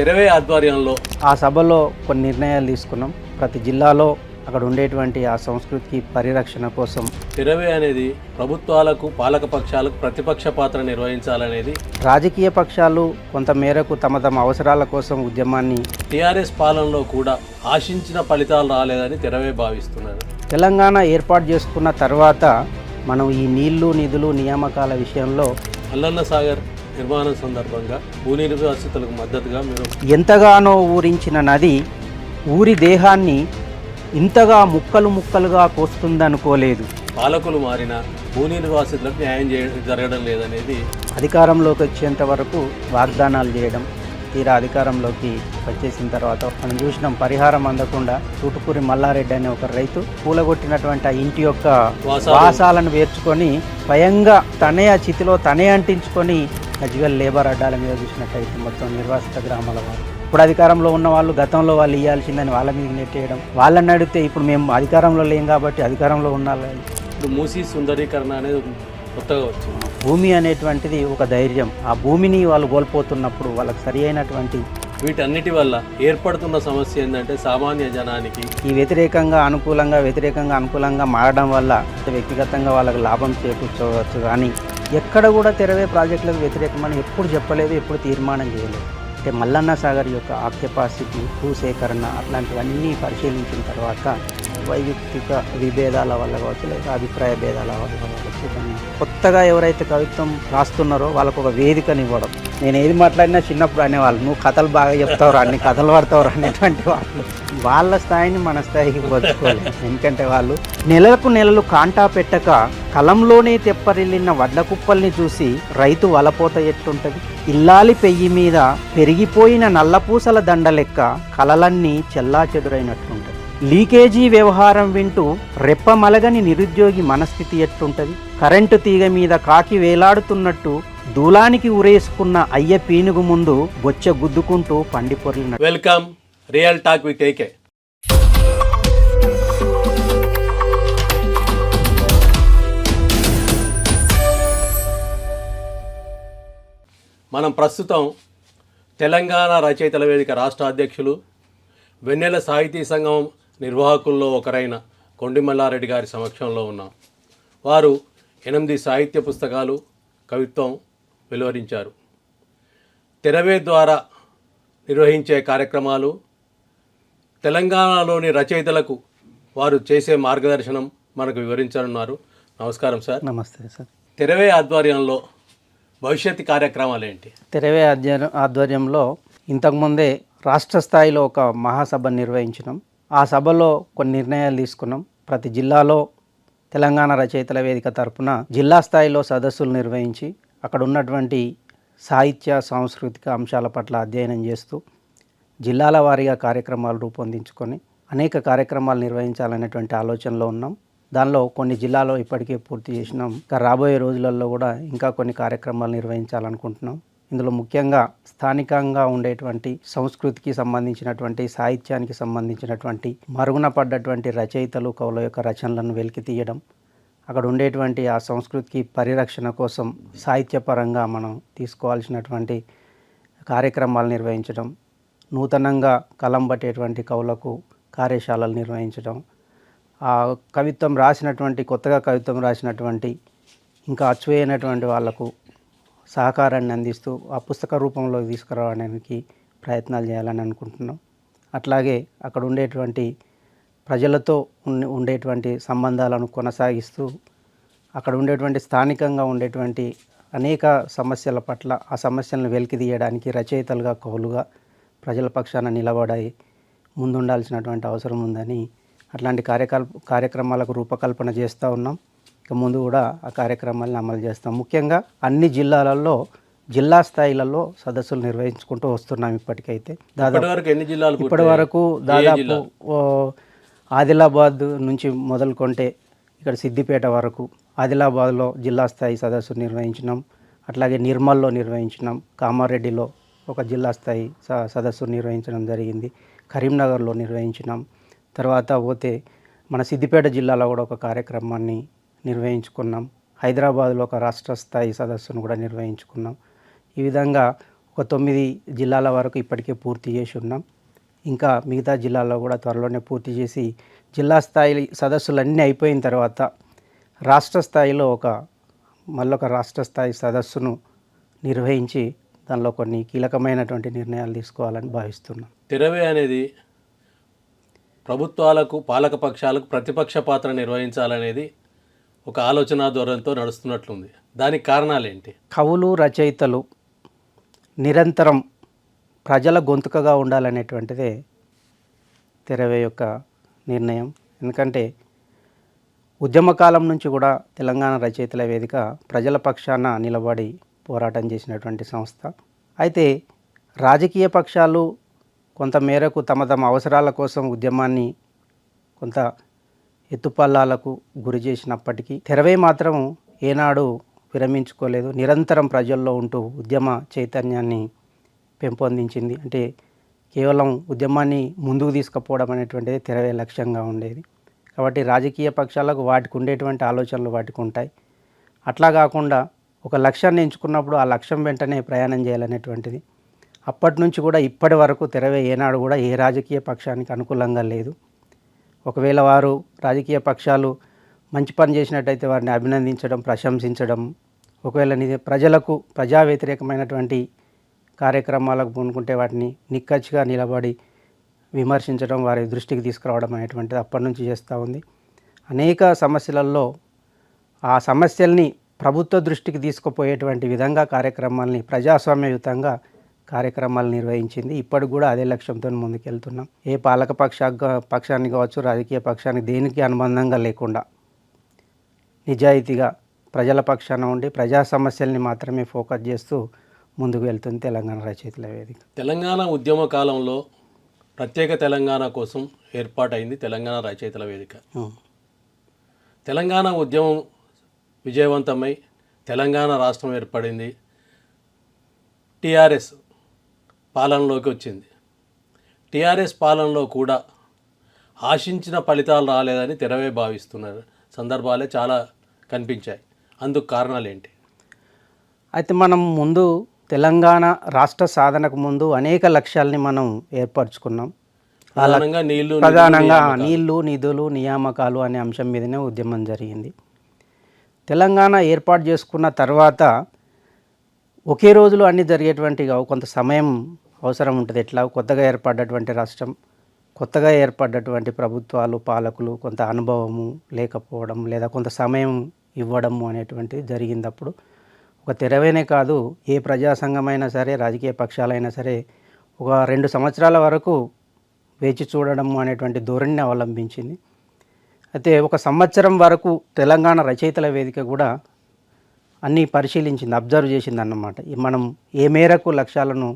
తెరవే ఆధ్వర్యంలో ఆ సభలో కొన్ని నిర్ణయాలు తీసుకున్నాం. ప్రతి జిల్లాలో అక్కడ ఉండేటువంటి ఆ సంస్కృతికి పరిరక్షణ కోసం తెరవే అనేది ప్రభుత్వాలకు, పాలక పక్షాలకు ప్రతిపక్ష పాత్ర నిర్వహించాలనేది, రాజకీయ పక్షాలు కొంత మేరకు తమ తమ అవసరాల కోసం ఉద్యమాన్ని టీఆర్ఎస్ పాలనలో కూడా ఆశించిన ఫలితాలు రాలేదని తెరవే భావిస్తున్నారు. తెలంగాణ ఏర్పాటు చేసుకున్న తర్వాత మనం ఈ నీళ్లు, నిధులు, నియామకాల విషయంలో మల్లన్న సాగర్ నిర్మాణం సందర్భంగా భూ నిర్వాసితులకు మద్దతుగా మీరు ఎంతగానో ఊరించిన నది ఊరి దేహాన్ని ఇంతగా ముక్కలు ముక్కలుగా కోస్తుందనుకోలేదు. పాలకులు మారిన భూ నిర్వాసితులకు న్యాయం జరగడం లేదనేది, అధికారంలోకి వచ్చేంత వరకు వాగ్దానాలు చేయడం, తీరా అధికారంలోకి వచ్చేసిన తర్వాత మనం చూసినాం పరిహారం అందకుండా తూటుకూరి మల్లారెడ్డి అనే ఒక రైతు కూలగొట్టినటువంటి ఆ ఇంటి యొక్క వాసాలను వేర్చుకొని స్వయంగా తనే ఆ చితిలో తనే అంటించుకొని గజ్వేల్ లేబర్ అడ్డాల మీద చూసినట్టయితే మొత్తం నిర్వాసిత గ్రామాల వారు ఇప్పుడు అధికారంలో ఉన్న వాళ్ళు గతంలో వాళ్ళు ఇవ్వాల్సిందని వాళ్ళ మీద నెట్టేయడం, వాళ్ళని అడిగితే ఇప్పుడు మేము అధికారంలో లేం కాబట్టి అధికారంలో ఉండాలి. ఇప్పుడు మూసీ సుందరీకరణ అనేది కొత్తగా వచ్చింది. భూమి అనేటువంటిది ఒక ధైర్యం. ఆ భూమిని వాళ్ళు కోల్పోతున్నప్పుడు వాళ్ళకి సరి అయినటువంటి వీటన్నిటి వల్ల ఏర్పడుతున్న సమస్య ఏంటంటే సామాన్య జనానికి ఈ వ్యతిరేకంగా అనుకూలంగా మారడం వల్ల వ్యక్తిగతంగా వాళ్ళకి లాభం చేకూర్చవచ్చు. కానీ ఎక్కడ కూడా తెరవే ప్రాజెక్టులకు వ్యతిరేకమని ఎప్పుడు చెప్పలేదు, ఎప్పుడు తీర్మానం చేయలేదు. అంటే మల్లన్న సాగర్ యొక్క ఆక్యుపాసిటీ, భూసేకరణ అట్లాంటివన్నీ పరిశీలించిన తర్వాత వైయక్తిక విభేదాల వల్ల కావచ్చు, లేదా అభిప్రాయ భేదాల వల్ల కావచ్చు, దాన్ని కొత్తగా ఎవరైతే కవిత్వం రాస్తున్నారో వాళ్ళకు ఒక వేదికనివ్వడం. నేను ఏది మాట్లాడినా చిన్నప్పుడు అనేవాళ్ళు నువ్వు కథలు బాగా చెప్తావురా, అన్ని కథలు పడతావురా అనేటువంటి వాళ్ళు వాళ్ళ స్థాయిని మన స్థాయికి వచ్చుకోలేదు. ఎందుకంటే వాళ్ళు నెలలు కాంటా పెట్టక కలంలోనే తెప్పరిల్లిన వడ్ల కుప్పల్ని చూసి రైతు వలపోత ఎట్టుంటది, ఇల్లాలి పెయ్యి మీద పెరిగిపోయిన నల్లపూసల దండ లెక్క కలలన్నీ చెల్లా చెదురైనట్లుంటది. లీకేజీ వ్యవహారం వింటూ రెప్పమలగని నిరుద్యోగి మనస్థితి ఎట్టుంటది, కరెంటు తీగ మీద కాకి వేలాడుతున్నట్టు దూలానికి ఉరేసుకున్న అయ్య పీనుగు ముందు బొచ్చ గుద్దుకుంటూ పండిపొర్లిన. Welcome real talk with AK. మనం ప్రస్తుతం తెలంగాణ రచయితల వేదిక రాష్ట్ర అధ్యక్షులు, వెన్నెల సాహితీ సంఘం నిర్వాహకుల్లో ఒకరైన కొండి మల్లారెడ్డి గారి సమక్షంలో ఉన్నాం. వారు 8 సాహిత్య పుస్తకాలు, కవిత్వం వెలువరించారు. తెరవే ద్వారా నిర్వహించే కార్యక్రమాలు, తెలంగాణలోని రచయితలకు వారు చేసే మార్గదర్శనం మనకు వివరించనున్నారు. నమస్కారం సార్. నమస్తే సార్. తెరవే ఆధ్వర్యంలో భవిష్యత్తు కార్యక్రమాలు ఏంటి? తెరవే ఆధ్వర్యంలో ఇంతకుముందే రాష్ట్ర స్థాయిలో ఒక మహాసభ నిర్వహించినాం. ఆ సభలో కొన్ని నిర్ణయాలు తీసుకున్నాం. ప్రతి జిల్లాలో తెలంగాణ రచయితల వేదిక తరపున జిల్లా స్థాయిలో సదస్సులు నిర్వహించి అక్కడ ఉన్నటువంటి సాహిత్య, సాంస్కృతిక అంశాల పట్ల అధ్యయనం చేస్తూ జిల్లాల వారీగా కార్యక్రమాలు రూపొందించుకొని అనేక కార్యక్రమాలు నిర్వహించాలనేటువంటి ఆలోచనలో ఉన్నాం. దానిలో కొన్ని జిల్లాలో ఇప్పటికే పూర్తి చేసినాం. ఇంకా రాబోయే రోజులలో కూడా ఇంకా కొన్ని కార్యక్రమాలు నిర్వహించాలనుకుంటున్నాం. ఇందులో ముఖ్యంగా స్థానికంగా ఉండేటువంటి సంస్కృతికి సంబంధించినటువంటి, సాహిత్యానికి సంబంధించినటువంటి మరుగున పడ్డటువంటి రచయితలు, కవుల యొక్క రచనలను వెలికి తీయడం, అక్కడ ఉండేటువంటి ఆ సంస్కృతికి పరిరక్షణ కోసం సాహిత్యపరంగా మనం తీసుకోవాల్సినటువంటి కార్యక్రమాలు నిర్వహించడం, నూతనంగా కలం పట్టేటువంటి కవులకు కార్యశాలలు నిర్వహించడం, ఆ కవిత్వం రాసినటువంటి, కొత్తగా కవిత్వం రాసినటువంటి, ఇంకా అచ్చువేయనటువంటి వాళ్లకు సహకారాన్ని అందిస్తూ ఆ పుస్తక రూపంలో తీసుకురావడానికి ప్రయత్నాలు చేయాలని అనుకుంటున్నాం. అట్లాగే అక్కడ ఉండేటువంటి ప్రజలతో ఉండేటువంటి సంబంధాలను కొనసాగిస్తూ అక్కడ ఉండేటువంటి స్థానికంగా ఉండేటువంటి అనేక సమస్యల పట్ల ఆ సమస్యలను వెలికితీయడానికి రచయితలుగా, కవులుగా ప్రజల పక్షాన నిలబడి ముందుండాల్సినటువంటి అవసరం ఉందని అట్లాంటి కార్యక్రమాలకు రూపకల్పన చేస్తూ ఉన్నాం. ఇక ముందు కూడా ఆ కార్యక్రమాలను అమలు చేస్తాం. ముఖ్యంగా అన్ని జిల్లాలలో, జిల్లా స్థాయిలలో సదస్సులు నిర్వహించుకుంటూ వస్తున్నాం. ఇప్పటికైతే ఇప్పటి వరకు దాదాపు ఆదిలాబాద్ నుంచి మొదలుకొంటే ఇక్కడ సిద్దిపేట వరకు ఆదిలాబాద్లో జిల్లా స్థాయి సదస్సు నిర్వహించినాం. అట్లాగే నిర్మల్లో నిర్వహించినాం. కామారెడ్డిలో ఒక జిల్లా స్థాయి సదస్సు నిర్వహించడం జరిగింది. కరీంనగర్లో నిర్వహించినాం. తర్వాత పోతే మన సిద్దిపేట జిల్లాలో కూడా ఒక కార్యక్రమాన్ని నిర్వహించుకున్నాం. హైదరాబాద్లో ఒక రాష్ట్ర స్థాయి సదస్సును కూడా నిర్వహించుకున్నాం. ఈ విధంగా ఒక ఒక 9 జిల్లాల వరకు ఇప్పటికే పూర్తి చేసి ఉన్నాం. ఇంకా మిగతా జిల్లాల్లో కూడా త్వరలోనే పూర్తి చేసి జిల్లా స్థాయి సదస్సులన్నీ అయిపోయిన తర్వాత రాష్ట్ర స్థాయిలో మళ్ళొక రాష్ట్ర స్థాయి సదస్సును నిర్వహించి దానిలో కొన్ని కీలకమైనటువంటి నిర్ణయాలు తీసుకోవాలని భావిస్తున్నాం. తెరవే అనేది ప్రభుత్వాలకు, పాలక పక్షాలకు ప్రతిపక్ష పాత్ర నిర్వహించాలనేది ఒక ఆలోచన ధోరణితో నడుస్తున్నట్లుంది. దానికి కారణాలేంటి? కవులు, రచయితలు నిరంతరం ప్రజల గొంతుకగా ఉండాలనేటువంటిదే తెరవే యొక్క నిర్ణయం. ఎందుకంటే ఉద్యమకాలం నుంచి కూడా తెలంగాణ రచయితల వేదిక ప్రజల పక్షాన నిలబడి పోరాటం చేసినటువంటి సంస్థ. అయితే రాజకీయ పక్షాలు కొంత మేరకు తమ అవసరాల కోసం ఉద్యమాన్ని కొంత ఎత్తుపల్లాలకు గురి చేసినప్పటికీ తెరవే మాత్రం ఏనాడు విరమించుకోలేదు. నిరంతరం ప్రజల్లో ఉంటూ ఉద్యమ చైతన్యాన్ని పెంపొందించింది. అంటే కేవలం ఉద్యమాన్ని ముందుకు తీసుకుపోవడం అనేటువంటిది తెరవే లక్ష్యంగా ఉండేది. కాబట్టి రాజకీయ పక్షాలకు వాటికి ఉండేటువంటి ఆలోచనలు వాటికి ఉంటాయి. అట్లా కాకుండా ఒక లక్ష్యాన్ని ఎంచుకున్నప్పుడు ఆ లక్ష్యం వెంటనే ప్రయాణం చేయాలనేటువంటిది అప్పటి నుంచి కూడా ఇప్పటి వరకు తెరవే ఏనాడు కూడా ఏ రాజకీయ పక్షానికి అనుకూలంగా లేదు. ఒకవేళ వారు రాజకీయ పక్షాలు మంచి పని చేసినట్టయితే వారిని అభినందించడం, ప్రశంసించడం, ఒకవేళ ప్రజలకు ప్రజా వ్యతిరేకమైనటువంటి కార్యక్రమాలకు పూనుకుంటే వాటిని నిక్కచ్చిగా నిలబడి విమర్శించడం, వారి దృష్టికి తీసుకురావడం అనేటువంటిది అప్పటి నుంచి చేస్తూ ఉంది. అనేక సమస్యలలో ఆ సమస్యల్ని ప్రభుత్వ దృష్టికి తీసుకుపోయేటువంటి విధంగా కార్యక్రమాలని ప్రజాస్వామ్యయుతంగా కార్యక్రమాలు నిర్వహించింది. ఇప్పటికి కూడా అదే లక్ష్యంతో ముందుకెళ్తున్నాం. ఏ పాలక పక్షాన్ని కావచ్చు, రాజకీయ పక్షానికి దేనికి అనుబంధంగా లేకుండా నిజాయితీగా ప్రజల పక్షాన ఉండి ప్రజా సమస్యల్ని మాత్రమే ఫోకస్ చేస్తూ ముందుకు వెళ్తుంది తెలంగాణ రచయితల వేదిక. తెలంగాణ ఉద్యమ కాలంలో ప్రత్యేక తెలంగాణ కోసం ఏర్పాటైంది తెలంగాణ రచయితల వేదిక. తెలంగాణ ఉద్యమం విజయవంతమై తెలంగాణ రాష్ట్రం ఏర్పడింది. టీఆర్ఎస్ పాలనలోకి వచ్చింది. టీఆర్ఎస్ పాలనలో కూడా ఆశించిన ఫలితాలు రాలేదని తెరవే భావిస్తున్నారు సందర్భాలే చాలా కనిపించాయి. అందుకు కారణాలు ఏంటి? అయితే మనం ముందు తెలంగాణ రాష్ట్ర సాధనకు ముందు అనేక లక్ష్యాలని మనం ఏర్పరచుకున్నాం. ప్రధానంగా నీళ్లు, నిధులు, నియామకాలు అనే అంశం మీదనే ఉద్యమం జరిగింది. తెలంగాణ ఏర్పాటు చేసుకున్న తర్వాత ఒకే రోజులో అన్నీ జరిగేటువంటి కొంత సమయం అవసరం ఉంటుంది. ఎట్లా కొత్తగా ఏర్పడ్డటువంటి రాష్ట్రం, కొత్తగా ఏర్పడ్డటువంటి ప్రభుత్వాలు, పాలకులు కొంత అనుభవము లేకపోవడం లేదా కొంత సమయం ఇవ్వడము అనేటువంటిది జరిగినప్పుడు ఒక తెరవేనే కాదు, ఏ ప్రజా సంఘమైనా సరే, రాజకీయ పక్షాలైనా సరే ఒక 2 సంవత్సరాల వరకు వేచి చూడడం అనేటువంటి ధోరణిని అవలంబించింది. అయితే 1 సంవత్సరం వరకు తెలంగాణ రచయితల వేదిక కూడా అన్నీ పరిశీలించింది, అబ్జర్వ్ చేసింది అన్నమాట. మనం ఏ మేరకు లక్ష్యాలను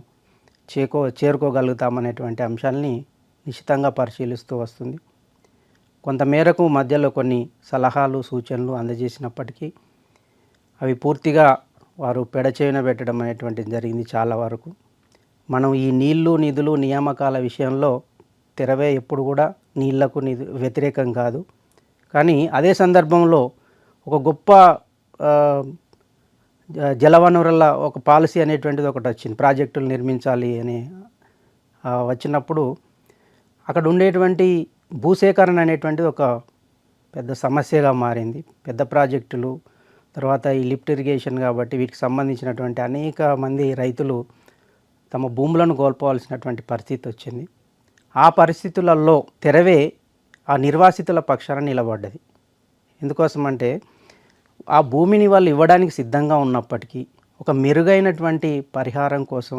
చేరుకోగలుగుతామనేటువంటి అంశాలని నిశ్చితంగా పరిశీలిస్తూ వస్తుంది. కొంతమేరకు మధ్యలో కొన్ని సలహాలు, సూచనలు అందజేసినప్పటికీ అవి పూర్తిగా వారు పెడచేవిన పెట్టడం అనేటువంటిది జరిగింది. చాలా వరకు మనం ఈ నీళ్లు, నిధులు, నియామకాల విషయంలో తెరవే ఎప్పుడు కూడా నీళ్లకు వ్యతిరేకం కాదు. కానీ అదే సందర్భంలో ఒక గొప్ప జలవనరుల ఒక పాలసీ అనేటువంటిది ఒకటి వచ్చింది. ప్రాజెక్టులు నిర్మించాలి అని వచ్చినప్పుడు అక్కడ ఉండేటువంటి భూసేకరణ అనేటువంటిది ఒక పెద్ద సమస్యగా మారింది. పెద్ద ప్రాజెక్టులు, తర్వాత ఈ లిఫ్ట్ ఇరిగేషన్ కాబట్టి వీటికి సంబంధించినటువంటి అనేక మంది రైతులు తమ భూములను కోల్పోవాల్సినటువంటి పరిస్థితి వచ్చింది. ఆ పరిస్థితులలో తెరవే ఆ నిర్వాసితుల పక్షాన నిలబడ్డది. ఎందుకోసమంటే ఆ భూమిని వాళ్ళు ఇవ్వడానికి సిద్ధంగా ఉన్నప్పటికీ ఒక మెరుగైనటువంటి పరిహారం కోసం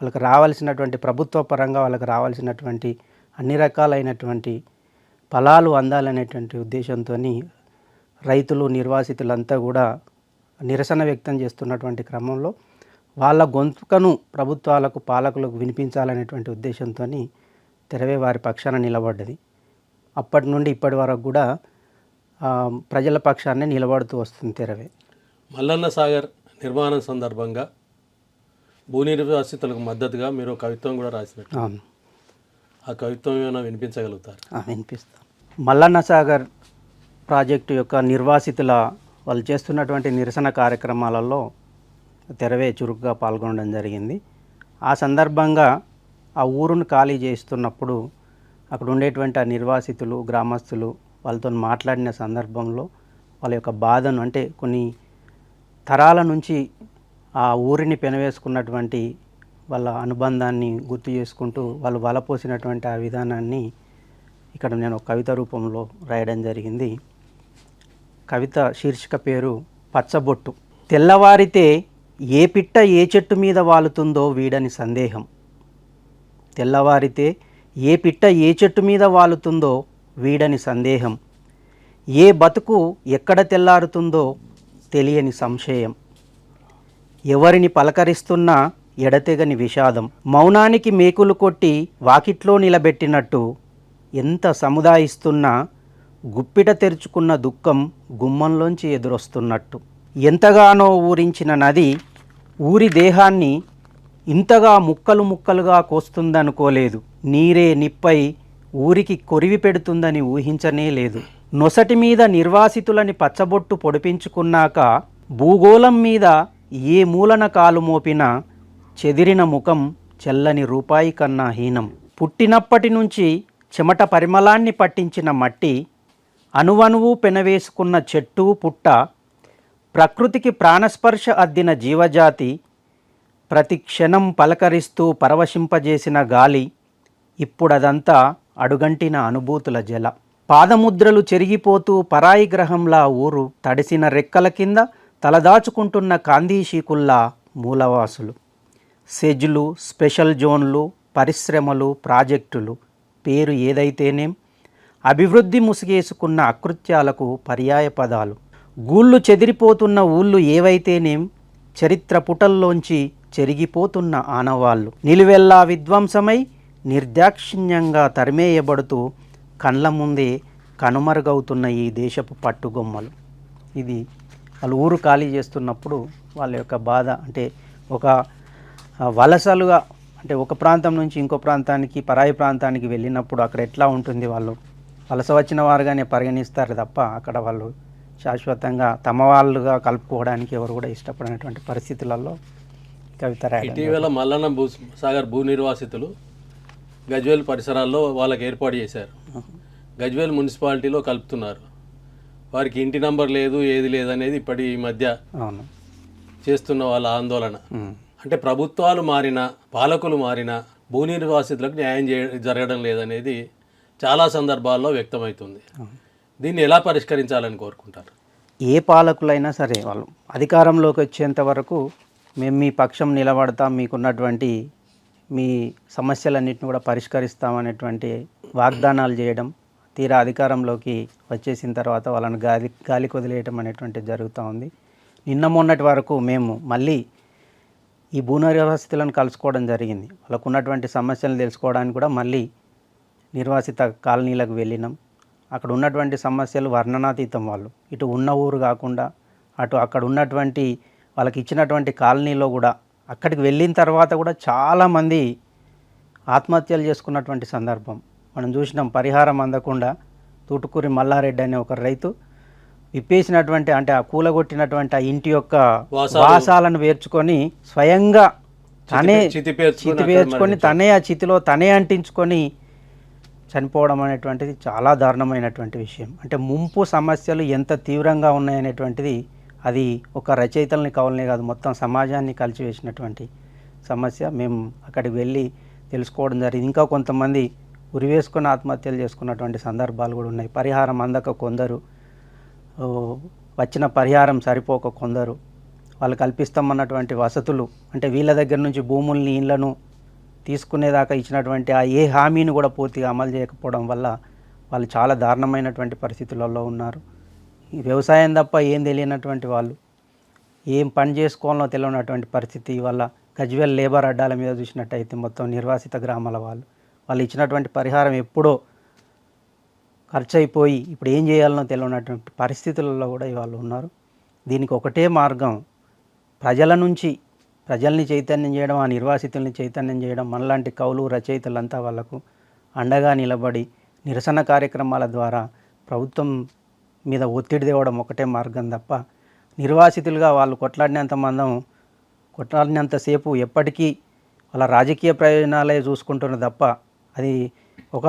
వాళ్ళకి రావాల్సినటువంటి ప్రభుత్వ పరంగా వాళ్ళకి రావాల్సినటువంటి అన్ని రకాలైనటువంటి ఫలాలు అందాలనేటువంటి ఉద్దేశంతో రైతులు, నిర్వాసితులంతా కూడా నిరసన వ్యక్తం చేస్తున్నటువంటి క్రమంలో వాళ్ళ గొంతుకను ప్రభుత్వాలకు, పాలకులకు వినిపించాలనేటువంటి ఉద్దేశంతో తెరవే వారి పక్షాన నిలబడ్డది. అప్పటి నుండి ఇప్పటి వరకు కూడా ప్రజల పక్షాన్ని నిలబడుతూ వస్తుంది తెరవే. మల్లన్న సాగర్ నిర్మాణం సందర్భంగా భూ నిర్వాసితులకు మద్దతుగా మీరు కవిత్వం కూడా రాసినట్టు. అవును. ఆ కవిత్వం ఏమైనా వినిపించగలుగుతారు? వినిపిస్తాం. మల్లన్న సాగర్ ప్రాజెక్టు యొక్క నిర్వాసితుల వాళ్ళు చేస్తున్నటువంటి నిరసన కార్యక్రమాలలో తెరవే చురుగ్గా పాల్గొనడం జరిగింది. ఆ సందర్భంగా ఆ ఊరును ఖాళీ చేస్తున్నప్పుడు అక్కడ ఉండేటువంటి ఆ నిర్వాసితులు గ్రామస్తులు వాళ్ళతో మాట్లాడిన సందర్భంలో వాళ్ళ యొక్క బాధను అంటే కొన్ని తరాల నుంచి ఆ ఊరిని పెనవేసుకున్నటువంటి వాళ్ళ అనుబంధాన్ని గుర్తు చేసుకుంటూ వాళ్ళు వలపోసినటువంటి ఆ విధానాన్ని ఇక్కడ నేను ఒక కవిత రూపంలో రాయడం జరిగింది. కవిత శీర్షిక పేరు పచ్చబొట్టు. తెల్లవారితే ఏ పిట్ట ఏ చెట్టు మీద వాలుతుందో వీడని సందేహం. తెల్లవారితే ఏ పిట్ట ఏ చెట్టు మీద వాలుతుందో వీడని సందేహం. ఏ బతుకు ఎక్కడ తెల్లారుతుందో తెలియని సంశయం. ఎవరిని పలకరిస్తున్నా ఎడతెగని విషాదం. మౌనానికి మేకులు కొట్టి వాకిట్లో నిలబెట్టినట్టు ఎంత సముదాయిస్తున్నా గుప్పిట తెరుచుకున్న దుఃఖం గుమ్మంలోంచి ఎదురొస్తున్నట్టు. ఎంతగానో ఊరించిన నది ఊరి దేహాన్ని ఇంతగా ముక్కలు ముక్కలుగా కోస్తుందనుకోలేదు. నీరే నిప్పై ఊరికి కొరివి పెడుతుందని ఊహించనే లేదు. నొసటి మీద నిర్వాసితులని పచ్చబొట్టు పొడిపించుకున్నాక భూగోళం మీద ఏ మూలన కాలు మోపినా చెదిరిన ముఖం చెల్లని రూపాయి కన్నా హీనం. పుట్టినప్పటి నుంచి చెమట పరిమళాన్ని పట్టించిన మట్టి, అణువణువు పెనవేసుకున్న చెట్టు పుట్ట, ప్రకృతికి ప్రాణస్పర్శ అద్దిన జీవజాతి, ప్రతి క్షణం పలకరిస్తూ పరవశింపజేసిన గాలి, ఇప్పుడదంతా అడుగంటిన అనుభూతుల జల. పాదముద్రలు చెరిగిపోతూ పరాయి గ్రహంలా ఊరు తడిసిన రెక్కల కింద తలదాచుకుంటున్న కాందీశీకుల్లా మూలవాసులు. సెజ్లు, స్పెషల్ జోన్లు, పరిశ్రమలు, ప్రాజెక్టులు పేరు ఏదైతేనేం అభివృద్ధి ముసుగేసుకున్న అకృత్యాలకు పర్యాయ పదాలు. గూళ్ళు చెదిరిపోతున్న ఊళ్ళు ఏవైతేనేం చరిత్ర పుటల్లోంచి చెరిగిపోతున్న ఆనవాళ్ళు. నిలువెల్లా విధ్వంసమై నిర్దాక్షిణ్యంగా తరిమేయబడుతూ కళ్ళ ముందే కనుమరుగవుతున్న ఈ దేశపు పట్టుగొమ్మలు. ఇది వాళ్ళు ఊరు ఖాళీ చేస్తున్నప్పుడు వాళ్ళ యొక్క బాధ. అంటే ఒక వలసలుగా అంటే ఒక ప్రాంతం నుంచి ఇంకో ప్రాంతానికి పరాయి ప్రాంతానికి వెళ్ళినప్పుడు అక్కడ ఎట్లా ఉంటుంది, వాళ్ళు వలస వచ్చిన వారుగానే పరిగణిస్తారు తప్ప అక్కడ వాళ్ళు శాశ్వతంగా తమ వాళ్ళుగా కలుపుకోవడానికి ఎవరు కూడా ఇష్టపడినటువంటి పరిస్థితులలో కవిత రాయడం. ఇటీవల మల్లన్న సాగర్ భూ నిర్వాసితులు గజ్వేల్ పరిసరాల్లో వాళ్ళకి ఏర్పాటు చేశారు. గజ్వేల్ మున్సిపాలిటీలో కలుపుతున్నారు. వారికి ఇంటి నంబర్ లేదు, ఏది లేదనేది ఇప్పటి ఈ మధ్య చేస్తున్న వాళ్ళ ఆందోళన. అంటే ప్రభుత్వాలు మారినా పాలకులు మారినా భూ నిర్వాసితులకు న్యాయం జరగడం లేదనేది చాలా సందర్భాల్లో వ్యక్తమవుతుంది. దీన్ని ఎలా పరిష్కరించాలని కోరుకుంటారు? ఏ పాలకులైనా సరే వాళ్ళు అధికారంలోకి వచ్చేంత వరకు మేము మీ పక్షం నిలబడతాం, మీకున్నటువంటి మీ సమస్యలన్నింటిని కూడా పరిష్కరిస్తామనేటువంటి వాగ్దానాలు చేయడం, తీరా అధికారంలోకి వచ్చేసిన తర్వాత వాళ్ళని గాలికి వదిలేయటం అనేటువంటిది జరుగుతూ ఉంది. నిన్న మొన్నటి వరకు మేము మళ్ళీ ఈ భూ నిర్వాసితులను కలుసుకోవడం జరిగింది. వాళ్ళకు ఉన్నటువంటి సమస్యలను తెలుసుకోవడానికి కూడా మళ్ళీ నిర్వాసిత కాలనీలకు వెళ్ళినాం. అక్కడ ఉన్నటువంటి సమస్యలు వర్ణనాతీతం. వాళ్ళు ఇటు ఉన్న ఊరు కాకుండా అటు అక్కడ ఉన్నటువంటి వాళ్ళకి ఇచ్చినటువంటి కాలనీలో కూడా అక్కడికి వెళ్ళిన తర్వాత కూడా చాలామంది ఆత్మహత్యలు చేసుకున్నటువంటి సందర్భం మనం చూసినాం. పరిహారం అందకుండా తూటుకూరి మల్లారెడ్డి అనే ఒక రైతు విప్పేసినటువంటి అంటే ఆ కూలగొట్టినటువంటి ఆ ఇంటి యొక్క వాసాలను వేర్చుకొని స్వయంగా తనే చితి పేర్చుకొని తనే ఆ చితిలో తనే అంటించుకొని చనిపోవడం అనేటువంటిది చాలా దారుణమైనటువంటి విషయం. అంటే ముంపు సమస్యలు ఎంత తీవ్రంగా ఉన్నాయనేటువంటిది అది ఒక రచయితల్ని కవులనే కాదు మొత్తం సమాజాన్ని కలిచివేసినటువంటి సమస్య. మేము అక్కడికి వెళ్ళి తెలుసుకోవడం జరిగింది. ఇంకా కొంతమంది ఉరివేసుకొని ఆత్మహత్యలు చేసుకున్నటువంటి సందర్భాలు కూడా ఉన్నాయి. పరిహారం అందక కొందరు, వచ్చిన పరిహారం సరిపోక కొందరు, వాళ్ళు కల్పిస్తామన్నటువంటి వసతులు అంటే వీళ్ళ దగ్గర నుంచి భూముల్ని ఇళ్లను తీసుకునేదాకా ఇచ్చినటువంటి ఆ ఏ హామీని కూడా పూర్తిగా అమలు చేయకపోవడం వల్ల వాళ్ళు చాలా దారుణమైనటువంటి పరిస్థితులలో ఉన్నారు. ఈ వ్యవసాయం తప్ప ఏం తెలియనటువంటి వాళ్ళు, ఏం పని చేసుకోవాలో తెలియనటువంటి పరిస్థితి వల్ల గజ్వేల్ లేబర్ అడ్డాల మీద చూసినట్టయితే మొత్తం నిర్వాసిత గ్రామాల వాళ్ళు ఇచ్చినటువంటి పరిహారం ఎప్పుడో ఖర్చు అయిపోయి ఇప్పుడు ఏం చేయాలనో తెలియనటువంటి పరిస్థితులలో కూడా ఇవాళ ఉన్నారు. దీనికి ఒకటే మార్గం, ప్రజల నుంచి ప్రజల్ని చైతన్యం చేయడం, ఆ నిర్వాసితుల్ని చైతన్యం చేయడం. మనలాంటి కవులు రచయితలంతా వాళ్ళకు అండగా నిలబడి నిరసన కార్యక్రమాల ద్వారా ప్రభుత్వం మీద ఒత్తిడి తేవడం ఒకటే మార్గం తప్ప నిర్వాసితులుగా వాళ్ళు కొట్లాడినంతసేపు ఎప్పటికీ వాళ్ళ రాజకీయ ప్రయోజనాలే చూసుకుంటున్నారు తప్ప అది ఒక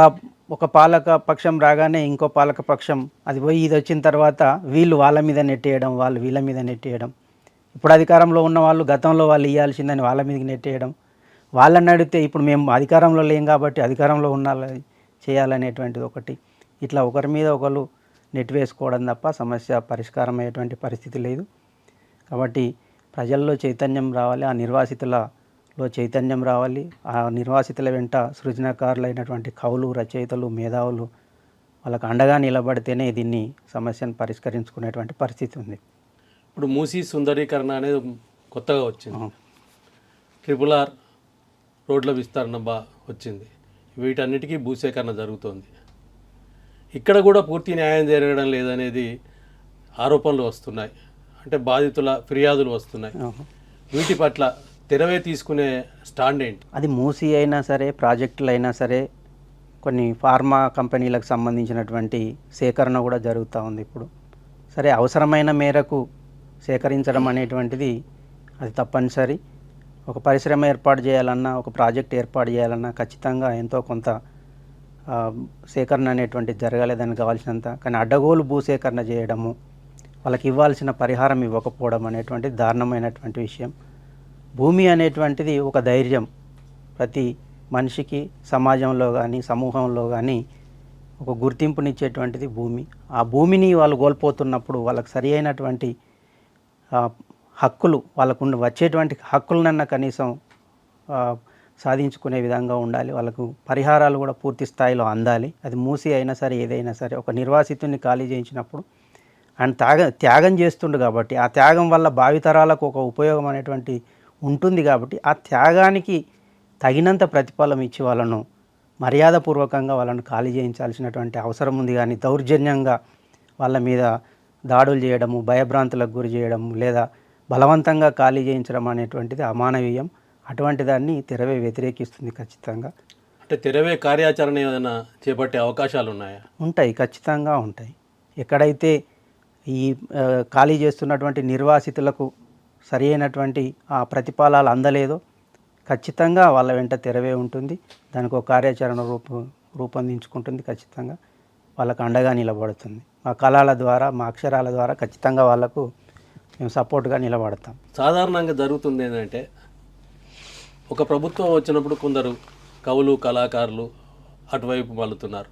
ఒక పాలక పక్షం రాగానే ఇంకో పాలక పక్షం అది పోయి ఇది వచ్చిన తర్వాత వీళ్ళు వాళ్ళ మీద నెట్టేయడం, వాళ్ళు వీళ్ళ మీద నెట్టేయడం, ఇప్పుడు అధికారంలో ఉన్న వాళ్ళు గతంలో వాళ్ళు ఇవ్వాల్సిందని వాళ్ళ మీదకి నెట్టేయడం, వాళ్ళని అడిగితే ఇప్పుడు మేము అధికారంలో లేం కాబట్టి అధికారంలో ఉన్న చేయాలనేటువంటిది ఒకటి, ఇట్లా ఒకరి మీద ఒకరు నెట్టివేసుకోవడం తప్ప సమస్య పరిష్కారం అయ్యేటువంటి పరిస్థితి లేదు. కాబట్టి ప్రజల్లో చైతన్యం రావాలి, ఆ నిర్వాసితులలో చైతన్యం రావాలి, ఆ నిర్వాసితుల వెంట సృజనకారులైనటువంటి కవులు, రచయితలు, మేధావులు వాళ్ళకు అండగా నిలబడితేనే దీన్ని సమస్యను పరిష్కరించుకునేటువంటి పరిస్థితి ఉంది. ఇప్పుడు మూసీ సుందరీకరణ అనేది కొత్తగా వచ్చింది, RRR రోడ్ల విస్తరణ వచ్చింది, వీటన్నిటికీ భూసేకరణ జరుగుతోంది. ఇక్కడ కూడా పూర్తి న్యాయం జరగడం లేదనేది ఆరోపణలు వస్తున్నాయి, అంటే బాధితుల ఫిర్యాదులు వస్తున్నాయి. వీటి పట్ల తెరవే తీసుకునే స్టాండ్ ఏంటి? అది మూసీ అయినా సరే, ప్రాజెక్టులు అయినా సరే, కొన్ని ఫార్మా కంపెనీలకు సంబంధించినటువంటి సేకరణ కూడా జరుగుతూ ఉంది ఇప్పుడు. సరే, అవసరమైన మేరకు సేకరించడం అనేటువంటిది అది తప్పనిసరి. ఒక పరిశ్రమ ఏర్పాటు చేయాలన్నా, ఒక ప్రాజెక్ట్ ఏర్పాటు చేయాలన్నా ఖచ్చితంగా ఎంతో కొంత సేకరణ అనేటువంటిది జరగాలి, దానికి కావాల్సినంత. కానీ అడ్డగోలు భూసేకరణ చేయడము, వాళ్ళకి ఇవ్వాల్సిన పరిహారం ఇవ్వకపోవడం అనేటువంటిది దారుణమైనటువంటి విషయం. భూమి అనేటువంటిది ఒక ధైర్యం, ప్రతి మనిషికి సమాజంలో కానీ సమూహంలో కానీ ఒక గుర్తింపునిచ్చేటువంటిది భూమి. ఆ భూమిని వాళ్ళు కోల్పోతున్నప్పుడు వాళ్ళకి సరి అయినటువంటి హక్కులు, వాళ్ళకు వచ్చేటువంటి హక్కులనన్నా కనీసం సాధించుకునే విధంగా ఉండాలి. వాళ్ళకు పరిహారాలు కూడా పూర్తి స్థాయిలో అందాలి. అది మూసి అయినా సరే, ఏదైనా సరే. ఒక నిర్వాసితుని ఖాళీ చేయించినప్పుడు ఆయన త్యాగం చేస్తుండు కాబట్టి, ఆ త్యాగం వల్ల భావితరాలకు ఒక ఉపయోగం అనేటువంటి ఉంటుంది కాబట్టి, ఆ త్యాగానికి తగినంత ప్రతిఫలం ఇచ్చి వాళ్ళను మర్యాదపూర్వకంగా వాళ్ళను ఖాళీ చేయించాల్సినటువంటి అవసరం ఉంది. కానీ దౌర్జన్యంగా వాళ్ళ మీద దాడులు చేయడము, భయభ్రాంతులకు గురి చేయడము, లేదా బలవంతంగా ఖాళీ చేయించడం అనేటువంటిది అమానవీయం. అటువంటి దాన్ని తెరవే వ్యతిరేకిస్తుంది ఖచ్చితంగా. అంటే తెరవే కార్యాచరణ ఏదైనా చేపట్టే అవకాశాలు ఉన్నాయా? ఉంటాయి, ఖచ్చితంగా ఉంటాయి. ఎక్కడైతే ఈ ఖాళీ చేస్తున్నటువంటి నిర్వాసితులకు సరి అయినటువంటి ఆ ప్రతిఫలాలు అందలేదో ఖచ్చితంగా వాళ్ళ వెంట తెరవే ఉంటుంది. దానికి ఒక కార్యాచరణ రూపొందించుకుంటుంది. ఖచ్చితంగా వాళ్ళకు అండగా నిలబడుతుంది. మా కళల ద్వారా, మా అక్షరాల ద్వారా ఖచ్చితంగా వాళ్ళకు మేము సపోర్ట్గా నిలబడతాం. సాధారణంగా జరుగుతుంది ఏంటంటే, ఒక ప్రభుత్వం వచ్చినప్పుడు కొందరు కవులు, కళాకారులు అటువైపు మళ్ళుతున్నారు.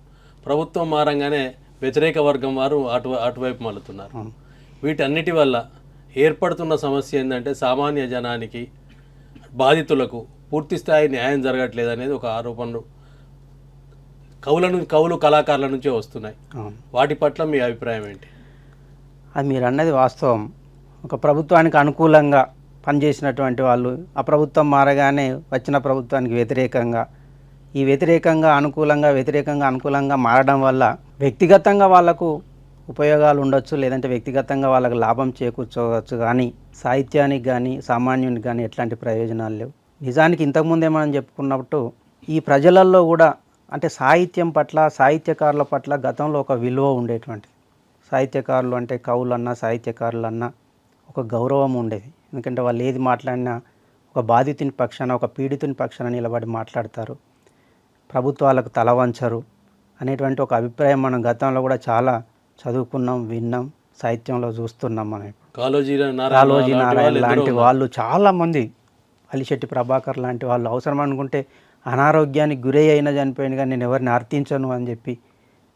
ప్రభుత్వం మారంగానే వ్యతిరేక వర్గం వారు అటువైపు మళ్ళుతున్నారు. వీటన్నిటి వల్ల ఏర్పడుతున్న సమస్య ఏంటంటే, సామాన్య జనానికి, బాధితులకు పూర్తి స్థాయి న్యాయం జరగట్లేదు అనేది ఒక ఆరోపణలు కవులు కళాకారుల నుంచే వస్తున్నాయి. వాటి పట్ల మీ అభిప్రాయం ఏంటి? అది మీరు అన్నది వాస్తవం. ఒక ప్రభుత్వానికి అనుకూలంగా పనిచేసినటువంటి వాళ్ళు ఆ ప్రభుత్వం మారగానే వచ్చిన ప్రభుత్వానికి వ్యతిరేకంగా, ఈ వ్యతిరేకంగా అనుకూలంగా మారడం వల్ల వ్యక్తిగతంగా వాళ్ళకు ఉపయోగాలు ఉండొచ్చు, లేదంటే వ్యక్తిగతంగా వాళ్ళకు లాభం చేకూర్చవచ్చు. కానీ సాహిత్యానికి కానీ సామాన్యునికి కానీ ఎట్లాంటి ప్రయోజనాలు లేవు. నిజానికి ఇంతకుముందే మనం చెప్పుకున్నట్టు ఈ ప్రజలలో కూడా అంటే సాహిత్యం పట్ల, సాహిత్యకారుల పట్ల గతంలో ఒక విలువ ఉండేటువంటిది. సాహిత్యకారులు అంటే కవులన్నా, సాహిత్యకారులన్నా ఒక గౌరవం ఉండేది. ఎందుకంటే వాళ్ళు ఏది మాట్లాడినా ఒక బాధితుని పక్షాన, ఒక పీడితుని పక్షాన నిలబడి మాట్లాడతారు, ప్రభుత్వాలకు తల వంచరు అనేటువంటి ఒక అభిప్రాయం మనం గతంలో కూడా చాలా చదువుకున్నాం, విన్నాం, సాహిత్యంలో చూస్తున్నాం. మనం కాళోజీ నారాయణ లాంటి వాళ్ళు చాలామంది, అలిశెట్టి ప్రభాకర్ లాంటి వాళ్ళు అవసరం అనుకుంటే అనారోగ్యానికి గురై అయినా చనిపోయింది, కానీ నేను ఎవరిని అర్థించను అని చెప్పి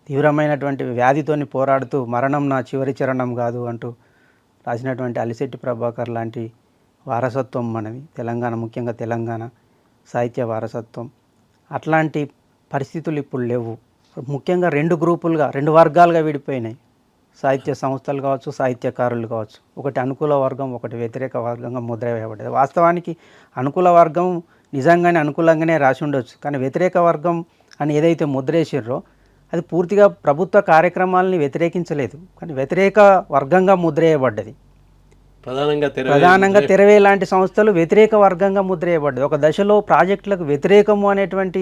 తీవ్రమైనటువంటి వ్యాధితోని పోరాడుతూ మరణం నా చివరి చరణం కాదు అంటూ రాసినటువంటి అలిశెట్టి ప్రభాకర్ లాంటి వారసత్వం మనది తెలంగాణ, ముఖ్యంగా తెలంగాణ సాహిత్య వారసత్వం. అట్లాంటి పరిస్థితులు ఇప్పుడు లేవు. ముఖ్యంగా రెండు వర్గాలుగా విడిపోయినాయి. సాహిత్య సంస్థలు కావచ్చు, సాహిత్యకారులు కావచ్చు. ఒకటి అనుకూల వర్గం, ఒకటి వ్యతిరేక వర్గంగా ముద్ర వేయబడ్డది. వాస్తవానికి అనుకూల వర్గం నిజంగానే అనుకూలంగానే రాసి ఉండొచ్చు, కానీ వ్యతిరేక వర్గం అని ఏదైతే ముద్రేసిర్రో అది పూర్తిగా ప్రభుత్వ కార్యక్రమాలని వ్యతిరేకించలేదు, కానీ వ్యతిరేక వర్గంగా ముద్ర వేయబడ్డది. ప్రధానంగా తెరవే లాంటి సంస్థలు వ్యతిరేక వర్గంగా ముద్ర వేయబడ్డది. ఒక దశలో ప్రాజెక్టులకు వ్యతిరేకము అనేటువంటి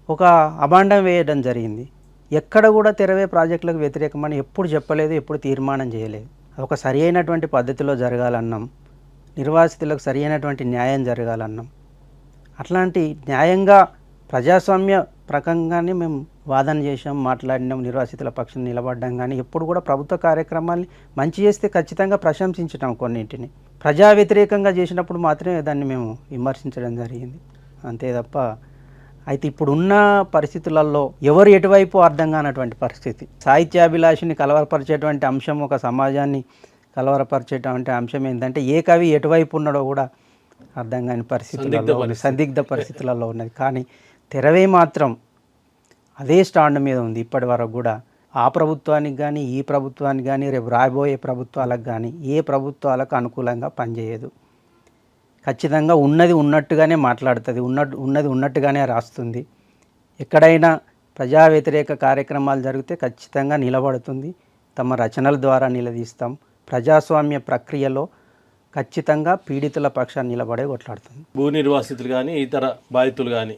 ఒక అభాండం వేయడం జరిగింది. ఎక్కడ కూడా తెరవే ప్రాజెక్టులకు వ్యతిరేకమని ఎప్పుడు చెప్పలేదు, ఎప్పుడు తీర్మానం చేయలేదు. ఒక సరి అయినటువంటి పద్ధతిలో జరగాలన్నాం, నిర్వాసితులకు సరి అయినటువంటి న్యాయం జరగాలన్నాం. అట్లాంటి న్యాయంగా ప్రజాస్వామ్య ప్రకంగానే మేము వాదన చేసాం, మాట్లాడినాం, నిర్వాసితుల పక్షం నిలబడ్డాం. కానీ ఎప్పుడు కూడా ప్రభుత్వ కార్యక్రమాల్ని మంచి చేస్తే ఖచ్చితంగా ప్రశంసించటం, కొన్నింటిని ప్రజా వ్యతిరేకంగా చేసినప్పుడు మాత్రమే దాన్ని మేము విమర్శించడం జరిగింది, అంతే తప్ప. అయితే ఇప్పుడున్న పరిస్థితులలో ఎవరు ఎటువైపు అర్థం కానటువంటి పరిస్థితి. సాహిత్యాభిలాషిని కలవరపరిచేటువంటి అంశం, ఒక సమాజాన్ని కలవరపరిచేటువంటి అంశం ఏంటంటే ఏ కవి ఎటువైపు ఉన్నాడో కూడా అర్థం కాని పరిస్థితులలో, సందిగ్ధ పరిస్థితులలో ఉన్నది. కానీ తెరవే మాత్రం అదే స్టాండ్ మీద ఉంది ఇప్పటి వరకు కూడా. ఆ ప్రభుత్వానికి కానీ, ఈ ప్రభుత్వానికి కానీ, రేపు రాబోయే ప్రభుత్వాలకు కానీ ఏ ప్రభుత్వాలకు అనుకూలంగా పనిచేయదు. ఖచ్చితంగా ఉన్నది ఉన్నట్టుగానే మాట్లాడుతుంది, ఉన్నది ఉన్నట్టుగానే రాస్తుంది. ఎక్కడైనా ప్రజా వ్యతిరేక కార్యక్రమాలు జరిగితే ఖచ్చితంగా నిలబడుతుంది. తమ రచనల ద్వారా నిలదీస్తాం. ప్రజాస్వామ్య ప్రక్రియలో ఖచ్చితంగా పీడితుల పక్షాన్ని నిలబడే కొట్లాడుతుంది. భూ నిర్వాసితులు కానీ ఇతర బాధితులు కానీ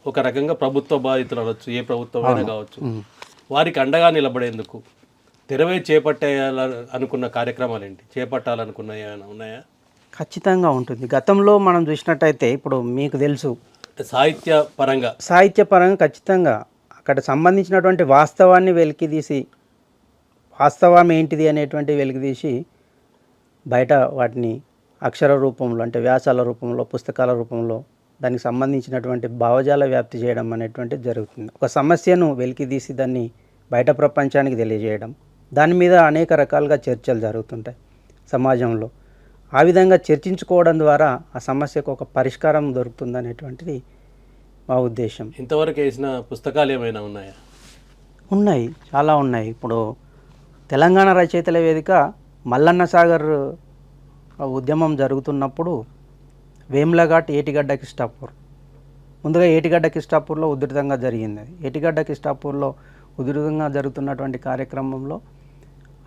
ఒక రకంగా ప్రభుత్వ బాధితులు అనవచ్చు, ఏ ప్రభుత్వమైనా కావచ్చు, వారికి అండగా నిలబడేందుకు తెరవే అనుకున్న కార్యక్రమాలు ఏంటి, చేపట్టాలనుకున్న ఏమైనా ఉన్నాయా? ఖచ్చితంగా ఉంటుంది. గతంలో మనం చూసినట్టయితే ఇప్పుడు మీకు తెలుసు, సాహిత్యపరంగా ఖచ్చితంగా అక్కడ సంబంధించినటువంటి వాస్తవాన్ని వెలికితీసి, వాస్తవం ఏంటిది అనేటువంటి వెలికితీసి బయట వాటిని అక్షర రూపంలో, అంటే వ్యాసాల రూపంలో, పుస్తకాల రూపంలో దానికి సంబంధించినటువంటి భావజాల వ్యాప్తి చేయడం అనేటువంటిది జరుగుతుంది. ఒక సమస్యను వెలికితీసి దాన్ని బయట ప్రపంచానికి తెలియజేయడం, దాని మీద అనేక రకాలుగా చర్చలు జరుగుతుంటాయి సమాజంలో. ఆ విధంగా చర్చించుకోవడం ద్వారా ఆ సమస్యకు ఒక పరిష్కారం దొరుకుతుంది అనేటువంటిది మా ఉద్దేశం. ఇంతవరకు వేసిన పుస్తకాలు ఏమైనా ఉన్నాయా? ఉన్నాయి, చాలా ఉన్నాయి. ఇప్పుడు తెలంగాణ రచయితల వేదిక మల్లన్న సాగర్ ఉద్యమం జరుగుతున్నప్పుడు వేములఘాట్, ఏటిగడ్డ, కిష్టాపూర్, ముందుగా ఏటిగడ్డ కిష్టాపూర్లో ఉధృతంగా జరిగింది. అది ఏటిగడ్డ కిష్టాపూర్లో ఉధృతంగా జరుగుతున్నటువంటి కార్యక్రమంలో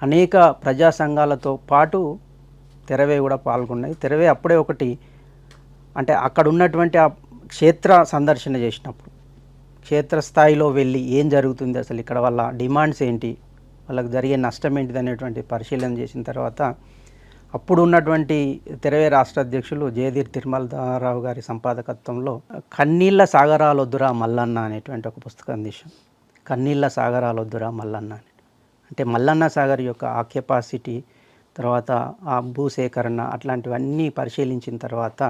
అనేక ప్రజా సంఘాలతో పాటు తెరవే కూడా పాల్గొన్నాయి. తెరవే అప్పుడే ఒకటి, అంటే అక్కడ ఉన్నటువంటి ఆ క్షేత్ర సందర్శన చేసినప్పుడు, క్షేత్రస్థాయిలో వెళ్ళి ఏం జరుగుతుంది, అసలు ఇక్కడ వాళ్ళ డిమాండ్స్ ఏంటి, వాళ్ళకి జరిగే నష్టం ఏంటిది అనేటువంటి పరిశీలన చేసిన తర్వాత అప్పుడు ఉన్నటువంటి తెరవే రాష్ట్ర అధ్యక్షులు జయధీర్ తిరుమలరావు గారి సంపాదకత్వంలో కన్నీళ్ళ సాగరాలొద్దురా మల్లన్న అనేటువంటి ఒక పుస్తకం తీశాం. కన్నీళ్ళ సాగరాలొద్దురా మల్లన్న అని, అంటే మల్లన్న సాగర్ యొక్క ఆ కెపాసిటీ, తర్వాత ఆ భూసేకరణ, అట్లాంటివన్నీ పరిశీలించిన తర్వాత